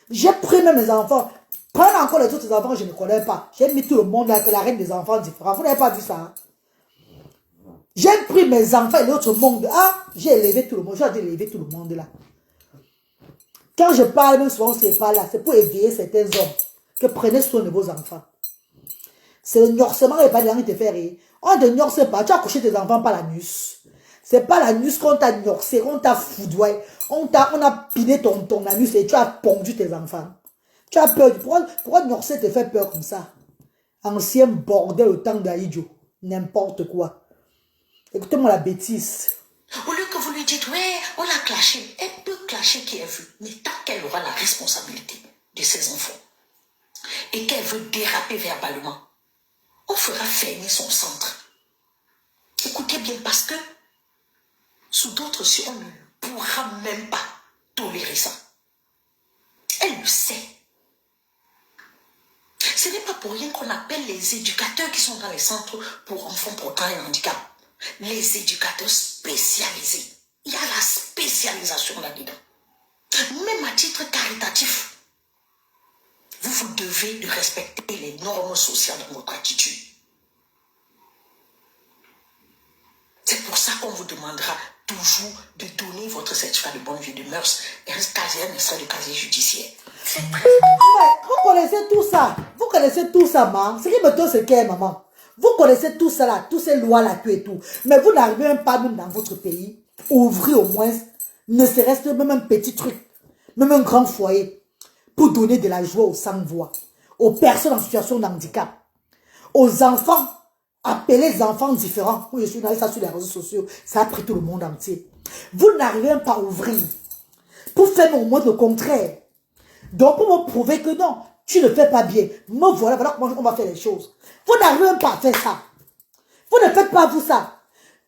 J'ai pris même mes enfants. Prendre encore les autres enfants, je ne connais pas. J'ai mis tout le monde là, que la reine des enfants différents. Vous n'avez pas vu ça? Hein? J'ai pris mes enfants et l'autre monde. Ah, j'ai élevé tout le monde. J'ai élevé tout le monde là. Quand je parle, même souvent, c'est pas là. C'est pour éveiller certains hommes. Que prenez soin de vos enfants. C'est le gnorsement et pas de qui te fait rire. On ne te gnorse pas. Tu as couché tes enfants par l'anus. C'est pas l'anus qu'on t'a gnorsé, on t'a foudroyé. On a piné ton anus et tu as pondu tes enfants. Tu as peur. Pourquoi gnorser te fait peur comme ça? Ancien bordel au temps d'Aïdjo. N'importe quoi. Écoutez-moi la bêtise. Au lieu que vous lui dites, ouais, on l'a clashé. Elle peut clasher qui est vu. Mais tant qu'elle aura la responsabilité de ses enfants et qu'elle veut déraper verbalement, on fera fermer son centre. Écoutez bien, parce que sous d'autres cieux, on ne pourra même pas tolérer ça. Elle le sait. Ce n'est pas pour rien qu'on appelle les éducateurs qui sont dans les centres pour enfants portant un handicap les éducateurs spécialisés. Il y a la spécialisation là-dedans. Même à titre caritatif, vous devez de respecter les normes sociales dans votre attitude. C'est pour ça qu'on vous demandera toujours de donner votre certificat de bonne vie de mœurs et un extrait de casier judiciaire. C'est très important. Vous connaissez tout ça. Vous connaissez tout ça, maman. Ce qui me donne, c'est qu'est, maman. Vous connaissez tout ça là, toutes ces lois là, tout et tout. Mais vous n'arrivez même pas, même dans votre pays, ouvrir au moins, ne serait-ce que même un petit truc, même un grand foyer, pour donner de la joie aux sans-voix, aux personnes en situation de handicap, aux enfants, appelés les enfants différents. Oui, je suis dans ça sur les réseaux sociaux, ça a pris tout le monde entier. Vous n'arrivez même pas à ouvrir, pour faire au moins le contraire. Donc, pour me prouver que non, tu ne fais pas bien. Me voilà comment on va faire les choses. Vous n'arrivez même pas à faire ça. Vous ne faites pas vous ça.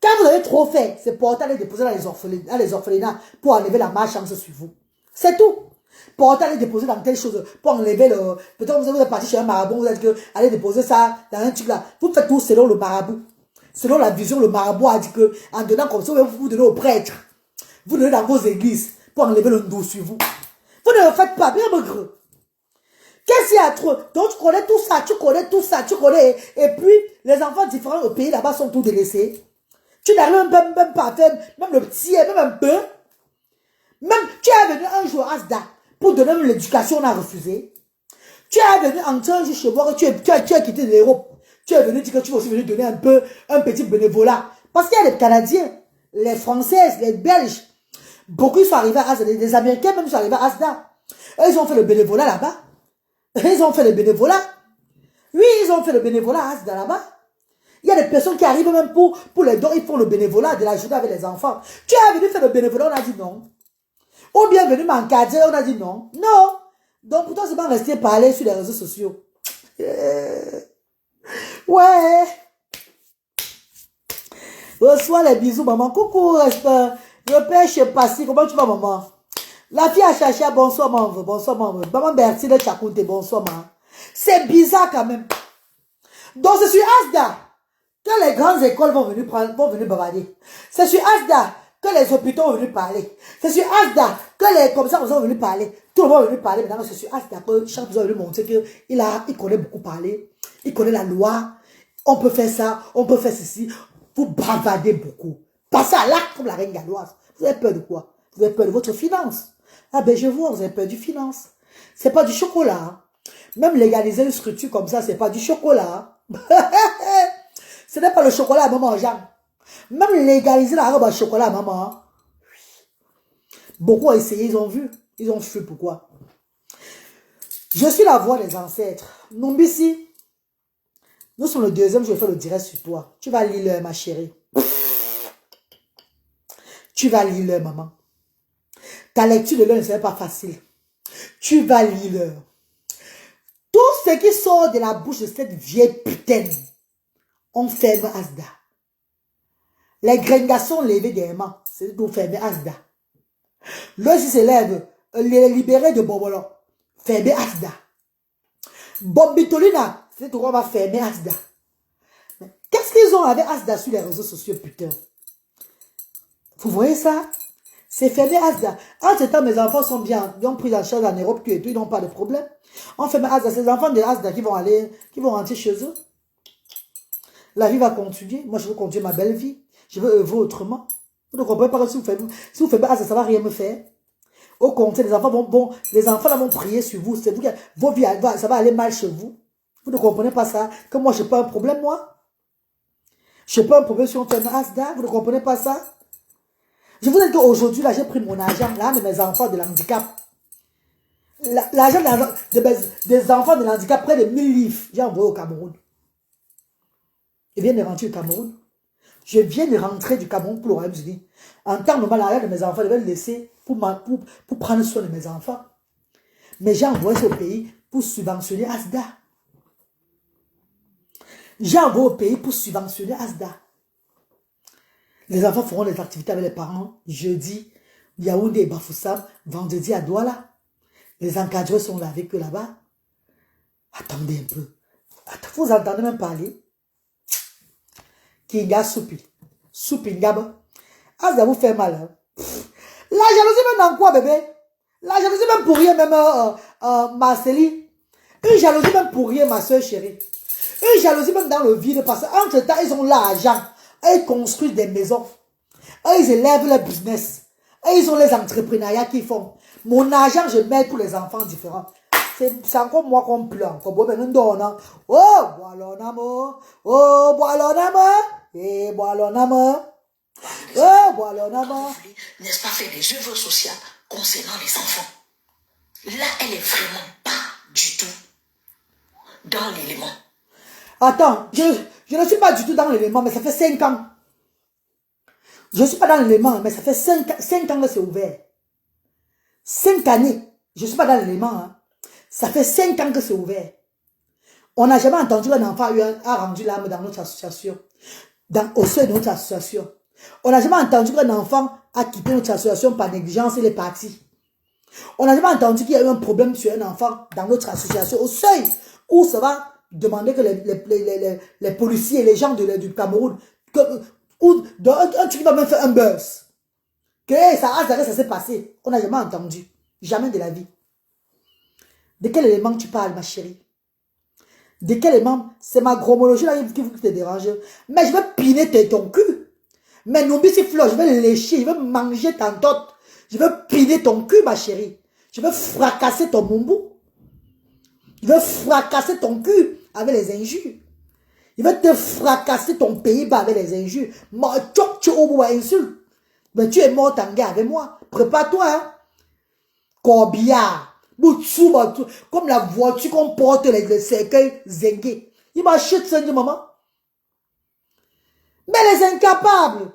Quand vous avez trop fait, c'est pour aller déposer dans les orphelinats pour enlever la malchance sur vous. C'est tout. Pour aller déposer dans telle chose, pour enlever le... Peut-être que vous êtes parti chez un marabout, vous êtes que allez déposer ça dans un truc là. Vous faites tout selon le marabout. Selon la vision, le marabout a dit que en donnant comme ça, vous donnez aux prêtres. Vous donnez dans vos églises pour enlever le dos sur vous. Vous ne le faites pas, bien me. Qu'est-ce qu'il y a trop? Donc tu connais tout ça, tu connais. Et puis, les enfants différents au pays là-bas sont tous délaissés. Tu n'arrives même pas à faire, même le petit, même un peu. Même, tu es venu un jour à Asda pour donner l'éducation, on a refusé. Tu es venu entrer un jour chez moi, tu as quitté l'Europe. Tu es venu dire que tu vas aussi venir donner un petit bénévolat. Parce qu'il y a les Canadiens, les Françaises, les Belges. Beaucoup sont arrivés à Asda, les Américains même sont arrivés à Asda. Ils ont fait le bénévolat là-bas. Ils ont fait le bénévolat. Oui, ils ont fait le bénévolat à Asda là-bas. Il y a des personnes qui arrivent même pour les dons, ils font le bénévolat de la journée avec les enfants. Tu es venu faire le bénévolat, on a dit non. Ou bien venu m'encadrer, on a dit non. Non. Donc pourtant, c'est pas rester parler sur les réseaux sociaux. Ouais. Reçois les bisous, maman. Coucou, je pêche Passy. Comment tu vas, maman? La fille a cherché, bonsoir, maman. Bonsoir, maman. Maman Bertie de Chakoute, bonsoir, maman. C'est bizarre quand même. Donc, c'est sur Asda que les grandes écoles vont venir bavarder. C'est sur Asda que les hôpitaux vont venir parler. C'est sur Asda que les commissaires vont venir parler. Tout le monde va venir parler. Maintenant, c'est sur Asda que chaque personne va venir montrer qu'il connaît beaucoup parler. Il connaît la loi. On peut faire ça. On peut faire ceci. Vous bravardez beaucoup. Passez à l'acte comme la reine galloise. Vous avez peur de quoi? Vous avez peur de votre finance. Ah ben je vois, vous avez peur du finance. C'est pas du chocolat. Même légaliser une structure comme ça, c'est pas du chocolat. Ce n'est pas le chocolat à maman Jean. Même légaliser la robe à chocolat à maman. Beaucoup ont essayé, ils ont vu. Ils ont fui. Pourquoi? Je suis la voix des ancêtres. Numbisi. Nous sommes le deuxième, je vais faire le direct sur toi. Tu vas lire l'heure, ma chérie. Tu vas lire l'heure, maman. Ta lecture de l'heure ne serait pas facile. Tu vas lire l'heure. Tout ce qui sort de la bouche de cette vieille putain, on ferme Asda. Les gringations levées des mains, c'est pour fermer Asda. L'heure qui s'élève, les libérés de Bobolo, fermer Asda. Bombitolina, c'est pourquoi on va fermer Asda. Qu'est-ce qu'ils ont avec Asda sur les réseaux sociaux, putain? Vous voyez ça? C'est fermé Asda. En ce temps, mes enfants sont bien. Ils ont pris en charge en Europe, et tout, ils n'ont pas de problème. On ferme Asda. C'est les enfants de Asda qui vont rentrer chez eux. La vie va continuer. Moi, je veux continuer ma belle vie. Je veux œuvrer autrement. Vous ne comprenez pas que si vous faites Asda, ça ne va rien me faire. Au contraire, les enfants là vont prier sur vous. C'est vous qui, vos vies, ça va aller mal chez vous. Vous ne comprenez pas ça? Que moi, je n'ai pas un problème, moi. Je n'ai pas un problème si on ferme Asda. Vous ne comprenez pas ça? Je vous dis qu'aujourd'hui, là, j'ai pris mon argent, là, de mes enfants de l'handicap. L'argent des enfants de l'handicap, près de 1000 livres, j'ai envoyé au Cameroun. Je viens de rentrer au Cameroun. Je viens de rentrer du Cameroun pour le Royaume-Uni. En temps normal, l'argent de mes enfants, je vais le laisser pour prendre soin de mes enfants. Mais j'ai envoyé ce pays pour subventionner Asda. J'ai envoyé au pays pour subventionner Asda. Les enfants feront des activités avec les parents. Jeudi, Yaoundé et Bafoussam. Vendredi à Douala. Les encadreurs sont là avec eux là-bas. Attendez un peu. Vous entendez même parler. Kinga soupi. Soupi ngaba. Asda vous fait mal. Hein? La jalousie même dans quoi, bébé? La jalousie même pour rien, même Marceline. Une jalousie même pour rien, ma soeur chérie. Une jalousie même dans le vide. Parce qu'entre temps, ils ont l'argent. Ils construisent des maisons. Ils élèvent leur business. Ils ont les entrepreneuriats qu'ils font. Mon argent, je mets pour les enfants différents. C'est encore moi qu'on pleure. Oh, voilà, oh, voilà, n'est-ce pas, faire des œuvres sociales concernant les enfants. Là, elle est vraiment pas du tout dans l'élément. Attends, je ne suis pas du tout dans l'élément, mais ça fait 5 ans. Je ne suis pas dans l'élément, mais ça fait 5 ans que c'est ouvert. 5 années. Je ne suis pas dans l'élément. Hein. Ça fait 5 ans que c'est ouvert. On n'a jamais entendu qu'un enfant a rendu l'âme dans notre association. Au sein de notre association. On n'a jamais entendu qu'un enfant a quitté notre association par négligence et il est parti. On n'a jamais entendu qu'il y a eu un problème sur un enfant dans notre association. Au seuil où ça va demander que les policiers et les gens du Cameroun, un truc va même faire un buzz. Que ça s'est passé. On n'a jamais entendu. Jamais de la vie. De quel élément tu parles, ma chérie? De quel élément? C'est ma gromologie là qui te dérange. Mais je vais piner ton cul. Mais n'oublie si Flo, je vais le lécher, je vais manger ta tête. Je vais piner ton cul, ma chérie. Je vais fracasser ton mumbou. Je vais fracasser ton cul avec les injures. Il va te fracasser ton pays avec les injures. Insulte. Mais tu es mort en guerre avec moi. Prépare-toi. Hein? Corbillard. Comme la voiture qu'on porte les cercueils zengués. Il m'a chuté ça du moment. Mais les incapables.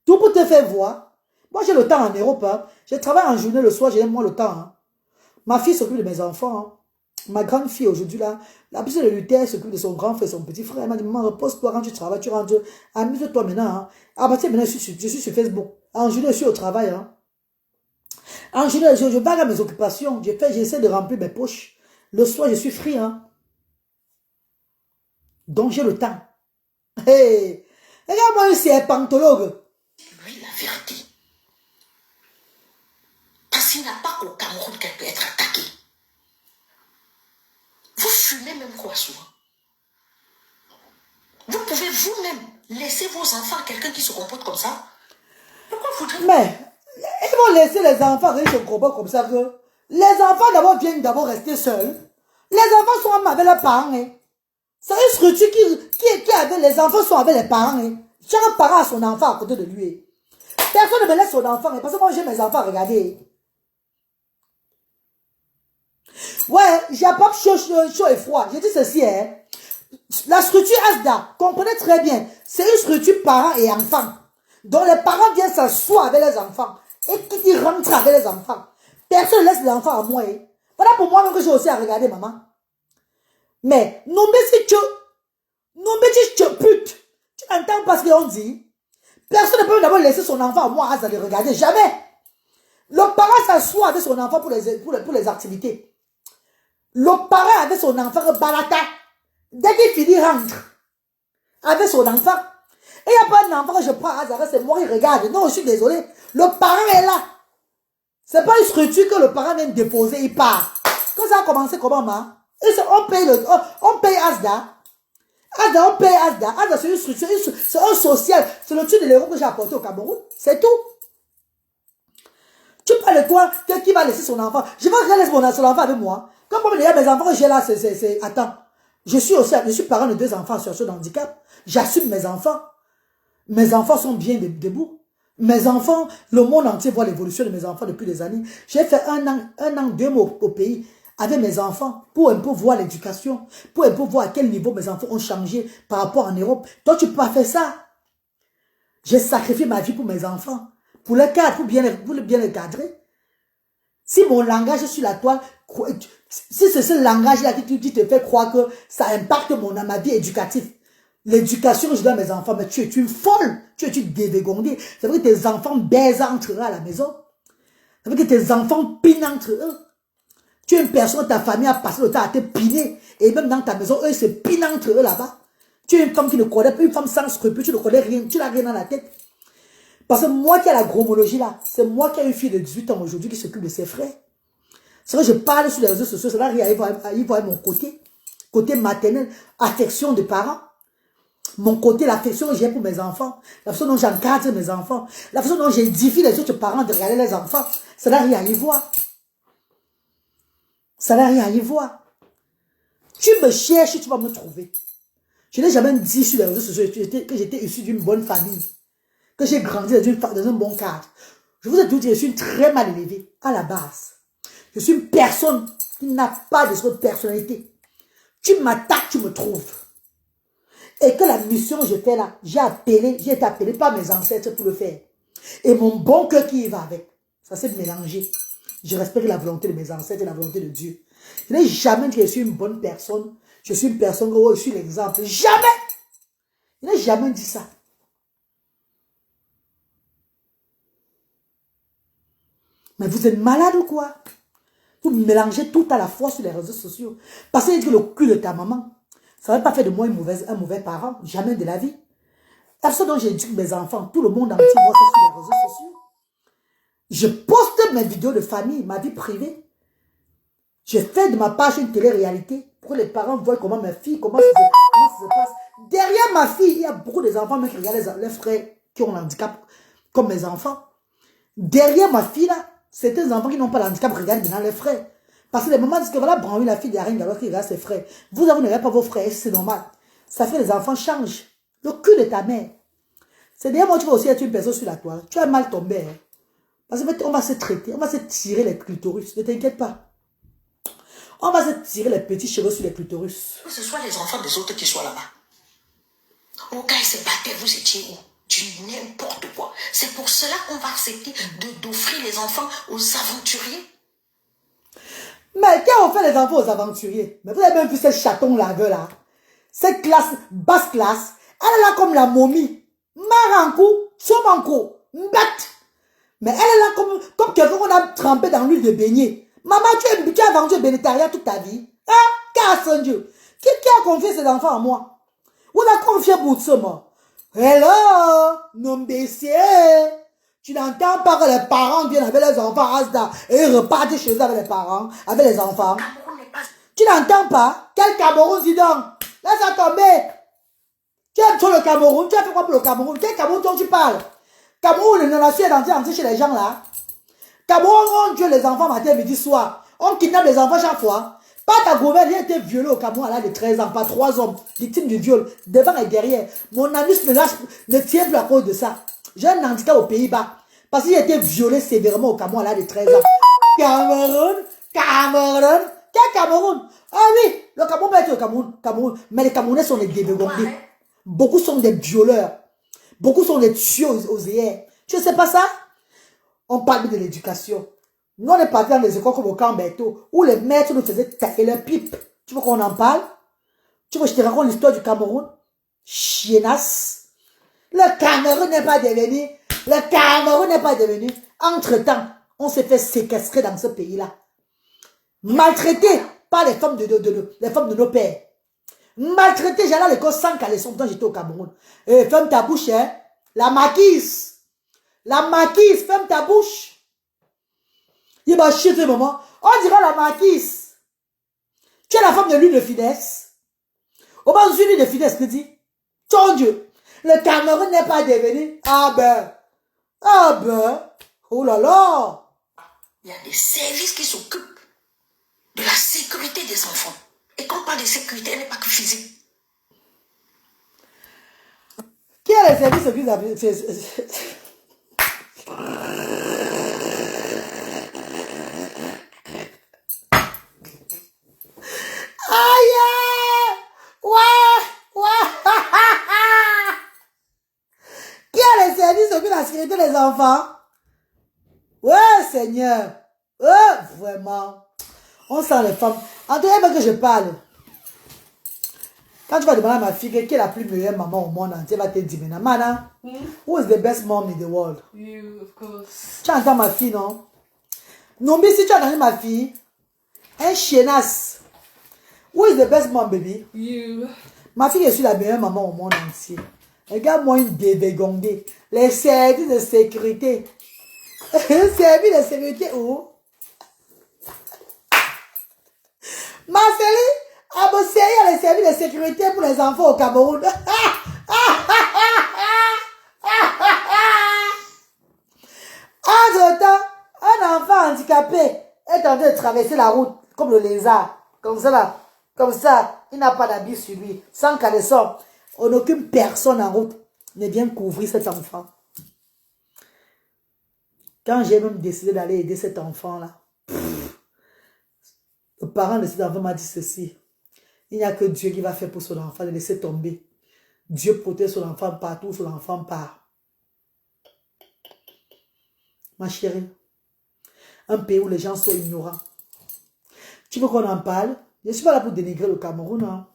Tout pour te faire voir. Moi j'ai le temps en Europe. Hein. Je travaille en journée le soir, j'ai moins le temps. Hein. Ma fille s'occupe de mes enfants. Hein. Ma grande fille aujourd'hui là, la personne de Luther s'occupe de son grand frère, son petit frère. Elle m'a dit, maman, repose-toi quand tu travailles, tu rentres, amuse-toi maintenant. Hein. À partir de maintenant, je suis sur Facebook. En journée, je suis au travail. Hein. En journée, je vais à mes occupations. J'essaie de remplir mes poches. Le soir, je suis free. Hein. Donc, j'ai le temps. Hey, regarde-moi, c'est un pantologue. Lui, la vérité. Parce qu'il n'y a pas au Cameroun qu'elle peut être attaquée. Vous fumez même quoi souvent? Vous pouvez vous-même laisser vos enfants à quelqu'un qui se comporte comme ça? Pourquoi vous... Mais, ils vont laisser les enfants qui se comportent comme ça. Que les enfants d'abord viennent d'abord rester seuls. Les enfants sont avec leurs parents. Hein. C'est une structure qui avec les enfants sont avec les parents. Hein. Chaque parent a son enfant à côté de lui. Personne ne me laisse son enfant. Hein, parce que moi j'ai mes enfants, regardez. Ouais, j'apporte chaud et froid. J'ai dit ceci, hein. La structure ASDA, comprenez très bien, c'est une structure parents et enfants. Donc les parents viennent s'asseoir avec les enfants. Et qui rentrent avec les enfants. Personne ne laisse les enfants à moi. Hein. Voilà pour moi que j'ai aussi à regarder, maman. Mais, non, mais si tu putes, tu entends pas ce qu'on dit. Personne ne peut d'abord laisser son enfant à moi à les regarder. Jamais. Le parent s'assoit avec son enfant pour les activités. Le parent avec son enfant, balata. Dès qu'il finit, rentre. Avec son enfant. Et il n'y a pas un enfant que je prends à hasard, c'est moi qui regarde. Non, je suis désolé. Le parent est là. C'est pas une structure que le parent vient déposer, il part. Quand ça a commencé, comment, ma? On paye ASDA. ASDA, on paye ASDA. ASDA, c'est une structure, c'est un social. C'est le truc de l'euro que j'ai apporté au Cameroun. C'est tout. Tu parles de quoi? Qui va laisser son enfant? Je vais laisser son enfant avec moi. Comme pour me dire, mes enfants que j'ai là, attends. Je suis parent de 2 enfants en situation de handicap. J'assume mes enfants. Mes enfants sont bien debout. Mes enfants, le monde entier voit l'évolution de mes enfants depuis des années. J'ai fait un an, 2 mois au pays avec mes enfants pour un peu voir l'éducation, pour un peu voir à quel niveau mes enfants ont changé par rapport en Europe. Toi, tu peux pas faire ça. J'ai sacrifié ma vie pour mes enfants, pour les cadrer, pour bien les cadrer. Si mon langage est sur la toile, si c'est ce langage-là qui te fait croire que ça impacte ma vie éducative, l'éducation que je donne à mes enfants, mais tu es une folle, tu es une dévégondée. C'est vrai que tes enfants baisent entre eux à la maison. C'est vrai que tes enfants pinent entre eux. Tu es une personne, ta famille a passé le temps à te piner. Et même dans ta maison, eux se pinent entre eux là-bas. Tu es une femme qui ne connaît pas, une femme sans scrupule, tu ne connais rien, tu n'as rien dans la tête. Parce que moi qui ai la gromologie là, c'est moi qui ai une fille de 18 ans aujourd'hui qui s'occupe de ses frères. C'est vrai que je parle sur les réseaux sociaux, c'est là qu'il voit mon côté maternel, affection de parents. Mon côté, l'affection que j'ai pour mes enfants, la façon dont j'encadre mes enfants, la façon dont j'édifie les autres parents de regarder les enfants, ça n'a rien à y voir. Ça n'a rien à y voir. Tu me cherches, tu vas me trouver. Je n'ai jamais dit sur les réseaux sociaux que j'étais issu d'une bonne famille, que j'ai grandi dans un bon cadre. Je vous ai dit, je suis très mal élevée à la base. Je suis une personne qui n'a pas de cette personnalité. Tu m'attaques, tu me trouves. Et que la mission que je fais là, j'ai été appelé par mes ancêtres pour le faire. Et mon bon cœur qui y va avec. Ça s'est mélangé. Je respecte la volonté de mes ancêtres et la volonté de Dieu. Je n'ai jamais dit que je suis une bonne personne. Je suis une personne où je suis l'exemple. Jamais. Je n'ai jamais dit ça. Mais vous êtes malade ou quoi? Vous mélangez tout à la fois sur les réseaux sociaux. Parce que le cul de ta maman, ça ne va pas faire de moi un mauvais parent. Jamais de la vie. La façon dont j'éduque mes enfants, tout le monde entier voit ça sur les réseaux sociaux. Je poste mes vidéos de famille, ma vie privée. Je fais de ma page une télé-réalité pour que les parents voient comment ma fille, comment ça se passe. Derrière ma fille, il y a beaucoup d'enfants qui regardent les frères qui ont un handicap comme mes enfants. Derrière ma fille là, certains enfants qui n'ont pas l'handicap regardent maintenant les frères. Parce que les mamans disent que voilà, branler la fille derrière alors qu'il regarde ses frères. Vous ne regardez pas vos frères, c'est normal. Ça fait que les enfants changent. Le cul de ta mère. C'est derrière moi, tu vas aussi être une personne sur la toile. Tu as mal tombé. Hein. Parce qu'on va se traiter, on va se tirer les clitoris. Ne t'inquiète pas. On va se tirer les petits cheveux sur les clitoris. Que ce soit les enfants des autres qui soient là-bas. Au cas où ils se battaient, vous étiez où? Du n'importe quoi. C'est pour cela qu'on va accepter d'offrir les enfants aux aventuriers. Mais Mais qui a offert les enfants aux aventuriers? Mais vous avez même vu ce chaton laveur là. Cette classe, basse classe. Elle est là comme la momie. Marankou, Somanko, Mbat. Mais elle est là comme quelqu'un qu'on a trempé dans l'huile de beignet. Maman, tu as vendu le bénétariat toute ta vie. Hein? Casse Dieu. Qui a confié ses enfants à moi? Vous a confié Boutsoma. Hello, non baissier. Tu n'entends pas que les parents viennent avec les enfants à Asda et ils repartent chez eux avec les parents, avec les enfants. Tu n'entends pas? Quel Cameroun, dis donc? Laisse-la tomber. Tu aimes trop le Cameroun? Tu as fait quoi pour le Cameroun? Quel Cameroun dont tu parles? Cameroun, le nation est entré chez les gens là. Cameroun, on tue les enfants matin, midi, soir. On kidnappe les enfants chaque fois. Pas ta gouverne, il a été violé au Cameroun à l'âge de 13 ans par 3 hommes, victimes de viol, devant et derrière. Mon anus ne tient plus à cause de ça. J'ai un handicap aux Pays-Bas. Parce qu'il a été violé sévèrement au Cameroun à l'âge de 13 ans. Cameroun. Quel Cameroun? Ah oui, le Cameroun peut être le Cameroun. Mais les Camerounais sont des débégondés. Beaucoup sont des violeurs. Beaucoup sont des tueurs aux ailleurs. Tu ne sais pas ça? On parle de l'éducation. Nous, on est partis dans les écoles comme au Camberto, où les maîtres nous faisaient tailler leur pipe. Tu veux qu'on en parle? Tu veux que je te raconte l'histoire du Cameroun? Chiennasse. Le Cameroun n'est pas devenu. Le Cameroun n'est pas devenu. Entre-temps, on s'est fait séquestrer dans ce pays-là. Maltraité par les femmes de nos pères. Maltraité, j'allais à l'école sans caleçon quand j'étais au Cameroun. Et ferme ta bouche, hein. La maquise. La maquise, ferme ta bouche. Il m'a chié ce moment. On dirait la maquise. Tu es la femme de l'huile de finesse. Au bas de l'huile de finesse, me dit. Ton Dieu. Le Cameroun n'est pas devenu. Ah ben. Oh là là. Il y a des services qui s'occupent de la sécurité des enfants. Et quand on parle de sécurité, elle n'est pas que physique. Qui a les services qui aïe! Ouais! Qui a les services de la sécurité des enfants? Ouais, Seigneur! Vraiment! On sent les femmes. En tout cas, que je parle. Quand tu vas demander à ma fille qui est la plus meilleure maman au monde entier, elle va te dire, Mana, who is the best mom in the world? You, of course. Tu entends ma fille, non? Non, mais si tu as entendu ma fille, un chienasse. Who is the best mom, baby? You. Ma fille, je suis la meilleure maman au monde entier. Regarde-moi une débégondée. Les services de sécurité. Les services de sécurité où? Marceline, à bosser, il y a les services de sécurité pour les enfants au Cameroun. Entre-temps, un enfant handicapé est en train de traverser la route comme le lézard. Comme ça là. Comme ça, il n'a pas d'habit sur lui. Sans caleçon. On n'aucune personne en route ne vient couvrir cet enfant. Quand j'ai même décidé d'aller aider cet enfant-là, le parent de cet enfant m'a dit ceci. Il n'y a que Dieu qui va faire pour son enfant, de laisser tomber. Dieu protège son enfant partout où son enfant part. Ma chérie, un pays où les gens sont ignorants. Tu veux qu'on en parle? Je ne suis pas là pour dénigrer le Cameroun. Hein.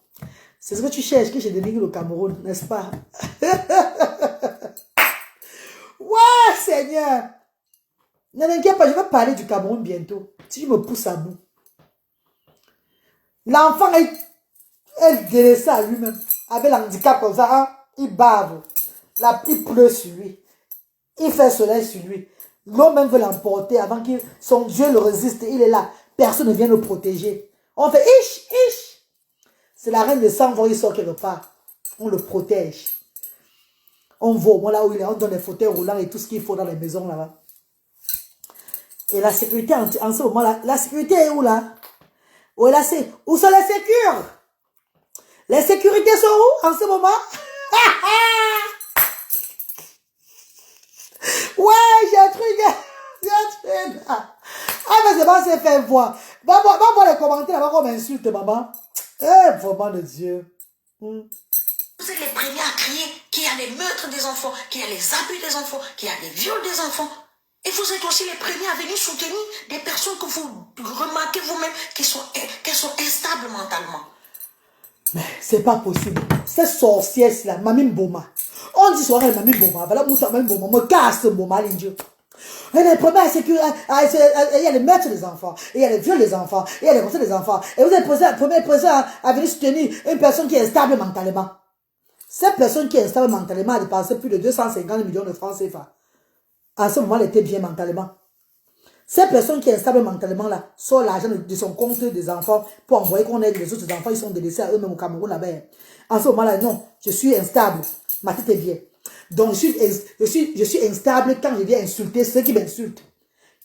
C'est ce que tu cherches, que je dénigre le Cameroun, n'est-ce pas? Ouais, Seigneur! Ne t'inquiète pas, je vais parler du Cameroun bientôt. Si tu me pousses à bout. L'enfant est délaissé à lui-même. Avec l'handicap comme ça, hein? Il bave. La pluie pleut sur lui. Il fait soleil sur lui. L'homme même veut l'emporter avant que son Dieu le résiste. Il est là. Personne ne vient le protéger. On fait ish, ish. C'est la reine de sang, il sort quelque part. On le protège. On va au moins là où il est. On donne les fauteuils roulants et tout ce qu'il faut dans les maisons là-bas. Et la sécurité en ce moment-là, la sécurité est où là? Où est là, où sont les sécures? Les sécurités sont où en ce moment? Ouais, j'ai un truc. Ah, mais c'est pas, c'est fait voir. Va voir les commentaires là-bas qu'on m'insulte, maman. Eh, vraiment de Dieu. Vous êtes les premiers à crier qu'il y a les meurtres des enfants, qu'il y a les abus des enfants, qu'il y a les viols des enfants. Et vous êtes aussi les premiers à venir soutenir des personnes que vous remarquez vous-même même qu'elles sont instables mentalement. Mais c'est pas possible. Ces sorcières là, Mamie Mboma. On dit soirée Mamie Mboma. Voilà, Moussa Mamie Mboma. Me casse Mboma, l'indieux. Elle est première à sécurité. Il y a les meurtres des enfants. Il y a les viols des enfants. Il y a les conseils des enfants. Et vous êtes premier président à venir soutenir une personne qui est stable mentalement. Cette personne qui est stable mentalement a dépensé plus de 250 millions de francs CFA. En ce moment, elle était bien mentalement. Cette personne qui est instable mentalement là, sort l'argent de son compte des enfants pour envoyer qu'on aide les autres enfants, ils sont délaissés à eux-mêmes au Cameroun là-bas. En ce moment là, non, je suis instable, ma tête est bien. Donc je suis instable quand je viens insulter ceux qui m'insultent.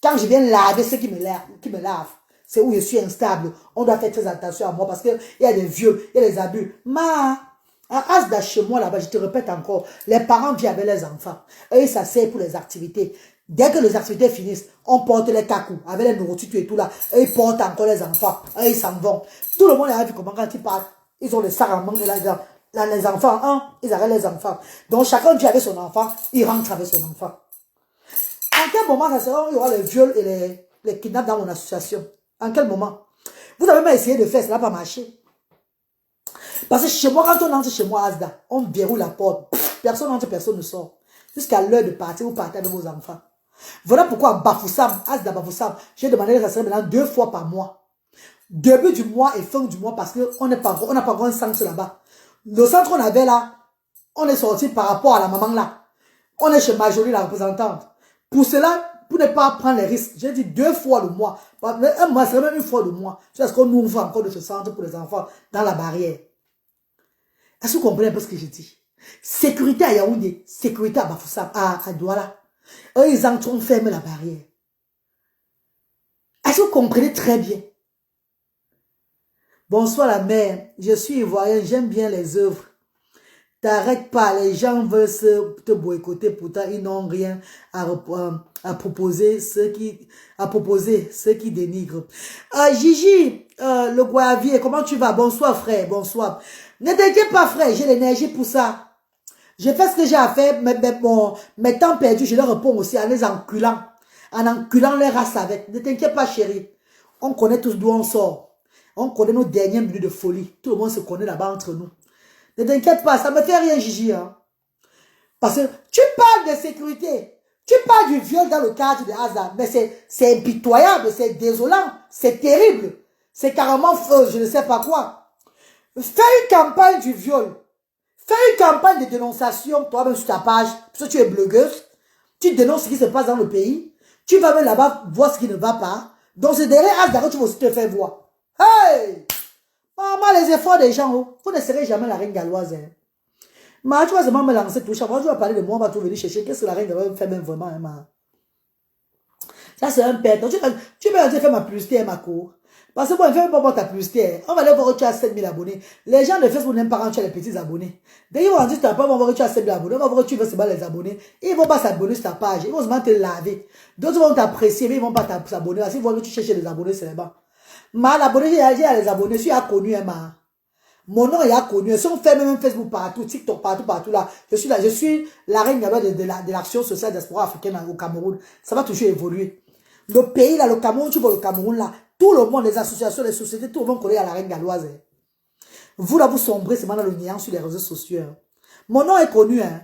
Quand je viens laver ceux qui me lavent. C'est où je suis instable. On doit faire très attention à moi parce qu'il y a des viols, il y a des abus. À Asda chez moi là-bas, je te répète encore, les parents viennent avec les enfants. Eux, ils s'asseyent pour les activités. Dès que les activités finissent, on porte les cacous avec les nourritures et tout là. Et ils portent encore les enfants. Et ils s'en vont. Tout le monde a vu comment quand ils partent, ils ont les sacs en main là-dedans. Là, les enfants, ils arrêtent les enfants. Donc chacun vient avec son enfant, il rentre avec son enfant. En quel moment ça sera, il y aura les viols et les kidnaps dans mon association? En quel moment? Vous avez même essayé de faire, ça n'a pas marché. Parce que chez moi, quand on entre chez moi, Asda, on verrouille la porte. Personne n'entre, personne ne sort. Jusqu'à l'heure de partir, vous partez avec vos enfants. Voilà pourquoi Bafoussam, Asda Bafoussam, j'ai demandé que ça serait maintenant 2 fois par mois. Début du mois et fin du mois parce qu'on n'a pas encore un centre là-bas. Le centre qu'on avait là, on est sorti par rapport à la maman là. On est chez Majorie, la représentante. Pour cela, pour ne pas prendre les risques, j'ai dit 2 fois le mois. Un mois, c'est même 1 fois le mois. C'est ce qu'on ouvre encore de ce centre pour les enfants dans la barrière. Est-ce que vous comprenez un peu ce que je dis? Sécurité à Yaoundé, sécurité à Bafoussam, à Douala. Eux, ils entrent, ferment la barrière. Est-ce que vous comprenez très bien? Bonsoir la mère, je suis ivoirien, j'aime bien les œuvres. T'arrêtes pas, les gens veulent te boycotter, pourtant ils n'ont rien à proposer, ceux qui dénigrent. Gigi, le Guavier, comment tu vas? Bonsoir frère, bonsoir. Ne t'inquiète pas frère, j'ai l'énergie pour ça. Je fais ce que j'ai à faire, mes temps perdus, je les réponds aussi en les enculant les races avec. Ne t'inquiète pas chérie, on connaît tous d'où on sort. On connaît nos dernières minutes de folie. Tout le monde se connaît là-bas entre nous. Ne t'inquiète pas, ça ne me fait rien, Gigi. Hein. Parce que tu parles de sécurité. Tu parles du viol dans le cadre de Asda. Mais c'est impitoyable, c'est désolant, c'est terrible. C'est carrément feu, je ne sais pas quoi. Fais une campagne du viol. Fais une campagne de dénonciation, toi-même sur ta page, parce que tu es blogueuse. Tu dénonces ce qui se passe dans le pays. Tu vas même là-bas voir ce qui ne va pas. Donc c'est derrière Asda que tu vas aussi te faire voir. Hey! Maman, les efforts des gens, oh, vous ne serez jamais la reine galloise. Hein. Mais tu vas seulement me lancer tout ça. Moi, je vais parler de moi, on va tout venir chercher. Qu'est-ce que la reine galloise fait même vraiment, hein, ma? Ça, c'est un père. Donc, tu vas faire ma publicité, ma cour. Parce que bon, fais pas ta publicité. On va aller voir que tu as 7000 abonnés. Les gens de Facebook n'aiment pas quand tu as les petits abonnés. Dès qu'ils vont dire, tu n'as pas, on va voir que tu as 7000 abonnés. On va voir que tu veux se battre les abonnés. Ils ne vont pas s'abonner sur ta page. Ils vont seulement te laver. D'autres vont t'apprécier, mais ils ne vont pas s'abonner. Parce qu'ils voient que tu cherches les abonnés, c'est là-bas. Ma, l'abonné, j'ai les abonnés, je suis connu, hein, ma. Mon nom est connu. Si on fait même Facebook partout, TikTok partout là, je suis là, je suis la reine de l'action sociale diaspora africaine au Cameroun. Ça va toujours évoluer. Le pays là, le Cameroun, tu vois le Cameroun là, tout le monde, les associations, les sociétés, tout le monde connaît la reine galloise. Hein. Vous là, vous sombrez seulement dans le néant sur les réseaux sociaux. Hein. Mon nom est connu. Hein.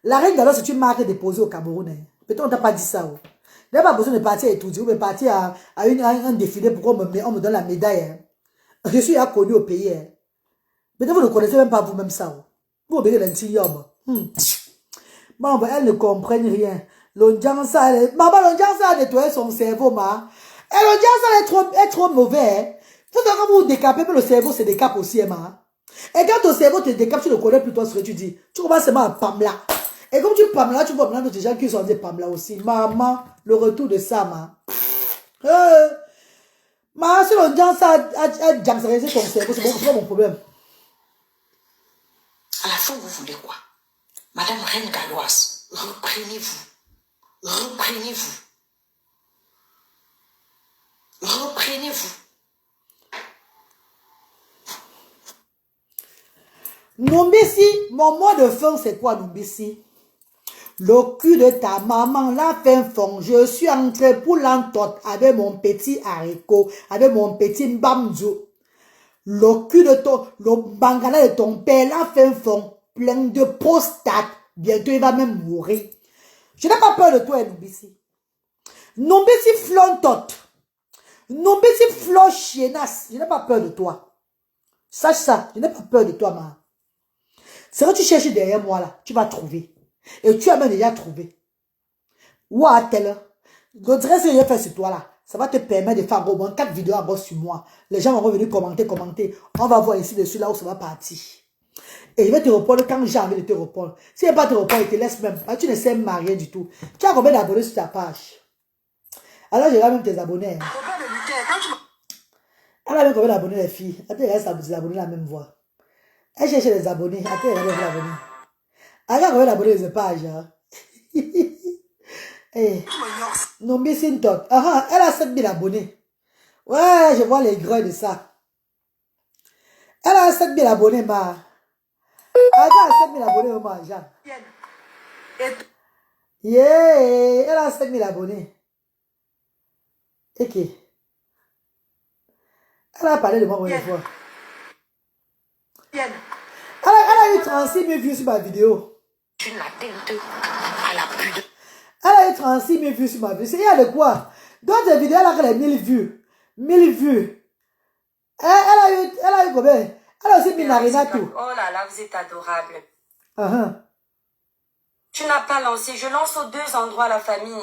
La reine galloise, c'est une marque déposée au Cameroun. Hein. Peut-être on t'a pas dit ça. Oh. Il n'y a pas besoin de partir étudier ou de partir à un défilé pour qu'on me donne la médaille. Hein. Je suis connu au pays. Hein. Peut-être vous ne connaissez même pas vous-même ça. Vous obéissez l'intérieur. Bon, elle ne comprend rien. L'audience, l'audience a nettoyé son cerveau, ma. Et l'audience est trop mauvais. Hein. Tout quand vous décapez, le cerveau se décape aussi, ma. Et quand ton cerveau te décape, tu ne connais plus toi ce que tu dis. Tu commences seulement à Pamela. Et comme tu Pamela, tu vois maintenant des gens qui sont des Pamela aussi. Maman, le retour de ça, ma. Si l'audience a jamsarisé ton cerveau, c'est pas mon problème. À la fin, vous voulez quoi? Madame Reine Galloise, reprenez-vous. Reprenez-vous. Reprenez-vous. Nombesi, mon mot de fin, c'est quoi, Nombesi? Le cul de ta maman, la fin fond. Je suis entré pour l'entote avec mon petit haricot, avec mon petit mbamzou. Le cul de ton, le bangala de ton père, la fin fond. Plein de prostate. Bientôt, il va même mourir. Je n'ai pas peur de toi, Nubisi. Nubisi flontote. Nubisi flon chienasse. Je n'ai pas peur de toi. Sache ça, je n'ai pas peur de toi, ma. C'est que tu cherches derrière moi, là, tu vas trouver. Et tu as même déjà trouvé. Ouah, tel. Le dresse que j'ai fait sur toi, là, ça va te permettre de faire au moins 4 vidéos à bord sur moi. Les gens vont venir commenter. On va voir ici dessus, là où ça va partir. Et je vais te répondre quand j'ai envie de te répondre. Si il n'y a pas de répondre, il te laisse même pas. Tu ne sais même rien du tout. Tu as combien d'abonnés sur ta page? Alors, je regarde même tes abonnés. Elle a même combien d'abonnés, les filles? Attends, il reste des abonnés la même voix. Elle cherche les abonnés. Attends, il reste les abonnés. Elle a combien d'abonnés sur page? Hey. Non, mais c'est une toque. Elle a 7000 abonnés. Ouais, je vois les grains de ça. Elle a 7000 abonnés, ma. Elle a 7000 abonnés, ma, Jean. Yeah, elle a 5000 abonnés. Ok. Elle a parlé de moi une fois. Elle a eu 36 000 vues sur ma vidéo. Elle a eu 36 000 vues sur ma vidéo. Il y a de quoi? Dans tes vidéos, elle a 1000 vues. 1000 vues. Elle a eu combien? Elle a aussi mis Narina tout. Oh là là, vous êtes adorable. Uh-huh. Tu n'as pas lancé. Je lance aux 2 endroits la famille.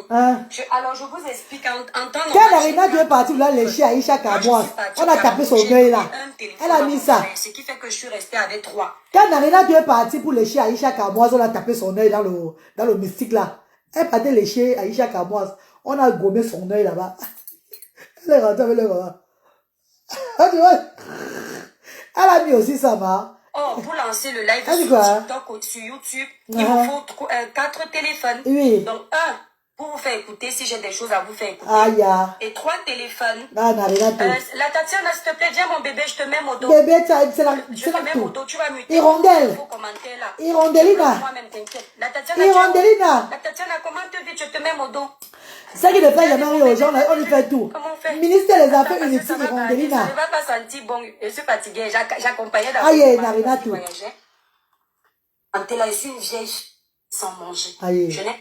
Alors, je vous explique en temps normal. Quand Narina tu es partie, là, les chiens, Aïcha Kamois, on a tapé son œil là. Elle a mis ça. Ce qui fait que je suis restée avec 3. Quand Narina tu es partie pour les chiens, Aïcha Kamois, on a tapé son œil dans le mystique là. Elle partait les chiens, Aïcha Kamois. On a gommé son œil là-bas. Elle est rentrée avec le gars. Tu vois? Elle a mis aussi ça, ma. Oh, pour lancer le live sur TikTok ou sur YouTube, il vous faut 4 téléphones. Oui. Donc, 1 pour vous faire écouter si j'ai des choses à vous faire écouter. Aïe. Et 3 téléphones. Ah, Narina tout. La Tatiana, s'il te plaît, viens mon bébé, je te mets mon dos. Bébé, c'est la Je te mets mon dos, tu vas muter. Hirondelle. Hirondelina. Moi-même, t'inquiète. La Tatiana, Hirondelina. La Tatiana, comment te vite, je te mets mon dos. Ça qui ne fait jamais rien aux gens, on lui fait tout. Comment on fait? Ministère des Affaires Attends, Unitiques, ça va pas, Hirondelina. Je ne vais pas sentir bon. Je suis fatiguée. J'accompagnais Aïe, Narina tout. Quand là, je suis une vieille sans manger. Aïe. Je n'ai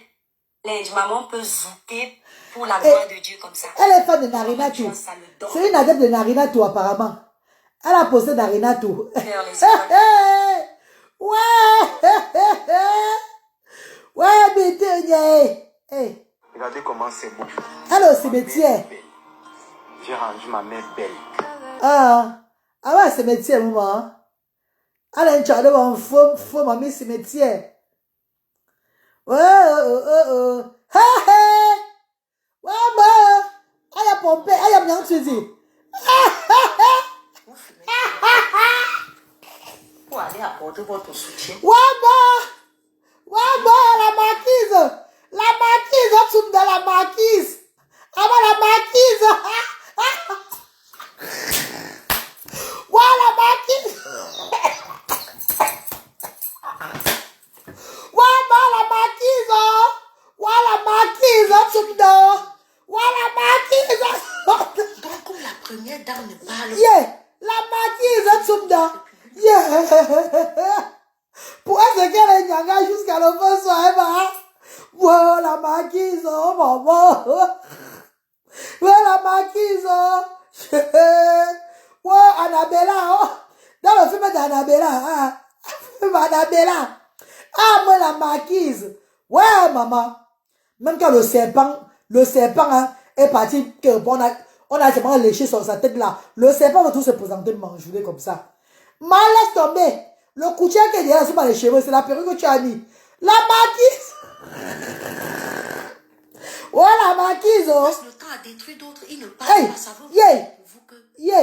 linge. Maman peut zouker pour la gloire de Dieu comme ça. Elle est fan de Narina tout. C'est une adepte de Narina tout apparemment. Elle a posé Narina tout. Ouais. Ouais, bébé. Regardez comment c'est beau. Allô, cimetière. J'ai rendu ma mère belle. Ah ouais, cimetière, maman. Elle a un de faux mamie cimetière. Ouais, ouais, bah. Elle a pompé, elle a bien suivi. Pour aller apporter votre soutien. Ouais, la marquise. La marquise, on soupe de la marquise. Ah, la marquise. Ouais, la marquise. Ouais, la marquise. Ouais, la marquise, on soupe de. Ouais, la marquise. Donc, comme la première dame ne parle Yeah, la marquise, on soupe de. Yeah. Pour elle, c'est qu'elle est nyanga jusqu'à le feu soir, ouais, la marquise, oh, maman. Ouais, la marquise, oh. Ouais, Annabella, oh. Dans le film d'Annabella, hein. Film d'Annabella. Ah, moi, la marquise. Ouais, maman. Même quand le serpent, hein, est parti, on a seulement léché sur sa tête là. Le serpent va tout se présenter m'enjouler comme ça. Ma laisse tomber. Le coucher qui est derrière, c'est pas les cheveux, c'est la perruque que tu as mis. La marquise. Ouais, la marquise, oh. Parce que le temps a détruit d'autres, il ne parle pas. Ça veut Yeah. pour vous que Yeah.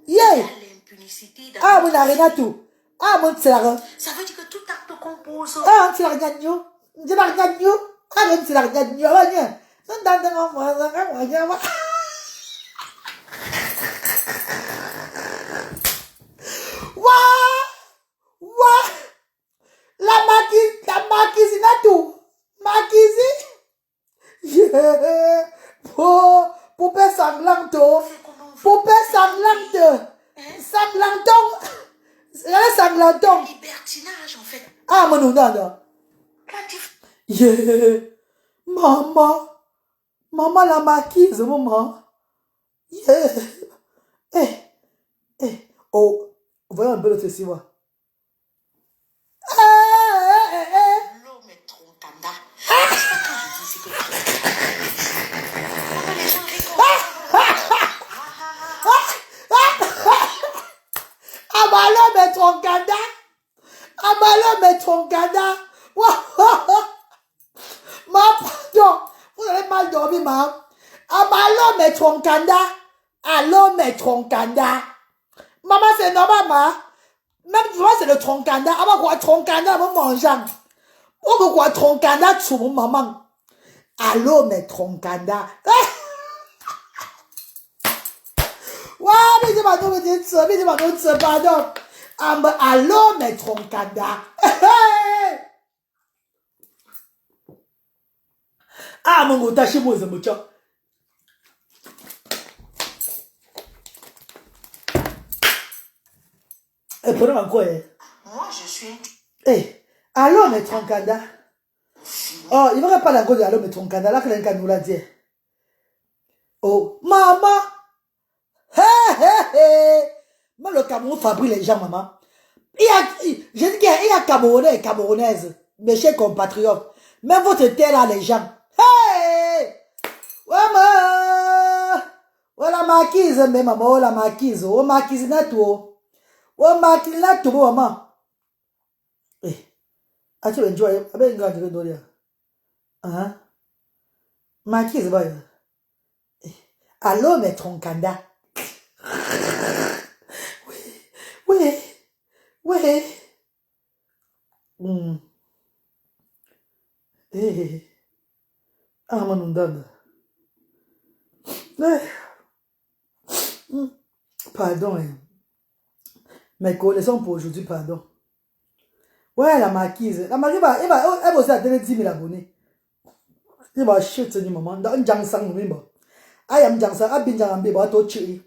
il y a Yeah. l'impunité. Ah, mon arena tout. Ah, mon tsara. Ça veut dire que tout acte compose. Ah, on tsara gagnon. On tsara gagnon. Ah, on tsara gagnon. Ah, bien. C'est dans le monde. Ouah! La marquise n'a Poupée sanglante. Sanglanton. Regardez sanglanton. Libertinage, en fait. Ah, mon non. Yeah. Maman. Maman la marquise, maman. Yeah. Oh, voyons un peu l'autre ici, moi. L'homme est troncanda. C'est pas quand je dis c'est que les gens Ah, bah l'homme est troncanda. Ah, bah l'homme est troncanda. Ma pardon. Vous avez mal dormi, ma. Ah, bah l'homme est troncanda. Ah, l'homme est troncanda. Maman, c'est normal, ma. Même tu vois, c'est le troncanda. Ah, bah quoi, troncanda, mon mangeant. Oh, quoi, troncanda, tu mon maman. Ah, l'homme est troncanda. Waouh, mais c'est pas nous, mais c'est pas nous, pardon. Ah, l'homme est troncanda. Ah, mon gars, t'as chez moi, c'est mon chat. Et prenons encore, moi, je suis... Eh, l'homme est troncanda. Oh, il ne va pas la gueule de l'homme est troncanda. Là, quelqu'un nous l'a dit. Oh, maman. Moi, le Cameroun fabrique les gens, maman. Je dis qu'il y a Camerounais et Camerounaises, mes chers compatriotes. Même votre terre là, les gens. Hey! Maman! Voilà la marquise, mais maman, la marquise. Oh, marquise, n'a tout. Oh, marquise, n'a tout, maman. Eh, as-tu enjoyé? Avec une grande donner. Hein? Marquise, va. Allô, mais troncanda. Oui. Ah, mon donne. Pardon. Mes connaissances pour aujourd'hui, pardon. Ouais, la marquise. La marquise, elle va aussi atteindre 10 000 abonnés. Elle va chuter du moment. Dans un jangsang, I am jangsang. I bin jangam beba to chi.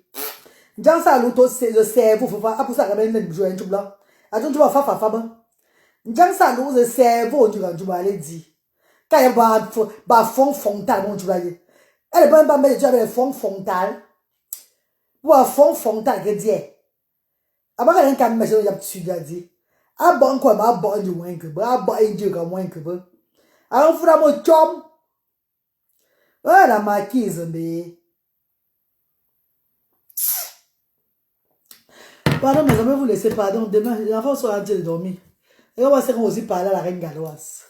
Jangsang l'auto c'est le cerveau. Faut pas pour ça quand même le jouer un truc là. Attends, tu vas faire fa. Jangsang l'auto le cerveau tu vas aller dire. Quand il va fond frontal bon tu vas dire. Elle est pas mettre tu avec le fond frontal. Ou un fond frontal que dire. Avant qu'elle ait un message, il y a tu dit. Ah bon quoi, ma bon du moins que bah bon Dieu comme moins que bah. Alors faut la mon chum. Ouais la marquise mais. Pardon mes amis, vous laissez pardon. Demain les enfants sont en train de dormir. Et on va se aussi parler à la reine galloise.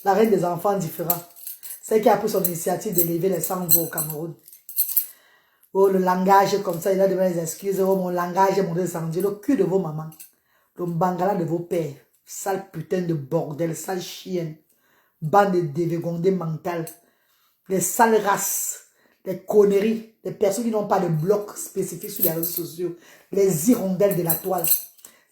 La reine des enfants différents. C'est qui a pris son initiative d'élever les sangs au Cameroun. Oh, le langage comme ça, il a demandé des excuses. Oh, mon langage est mon descendu. Le cul de vos mamans. Le bangala de vos pères. Sale putain de bordel, sale chienne. Bande de dévergondés mentales. Les sales races. Les conneries. Les personnes qui n'ont pas de bloc spécifique sur les réseaux sociaux. Les hirondelles de la toile.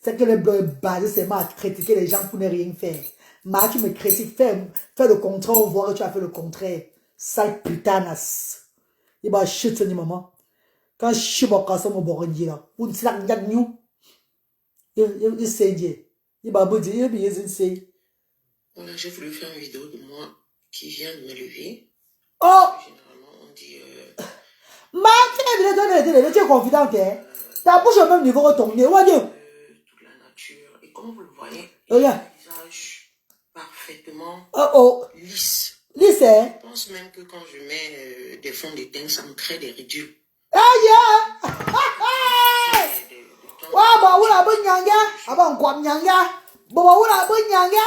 C'est que le blog est basé seulement à critiquer les gens pour ne rien faire. Mais tu me critiques, fais le contraire, on voit que tu as fait le contraire. Sale putanas. Il va chuter ni maman. Quand je suis mon casson, mon bordier là. Vous ne savez pas nous. Il sait dire. Il va vous dire, il sait. Voilà, j'ai voulu faire une vidéo de moi qui vient de me lever. Oh! Généralement, on dit. Tu es confidente, hein? Ta bouche au même niveau que ton nez. Où est-ce toute la nature. Et comme vous le voyez, regarde. le visage parfaitement lisse. Lisse, hein? Je pense même que quand je mets des fonds de teint, ça me crée des ridules. Ah, yeah! Wow, bah, oula, bon nyanga. Ah, bon, quoi, nyanga. Bon, oula, bon nyanga.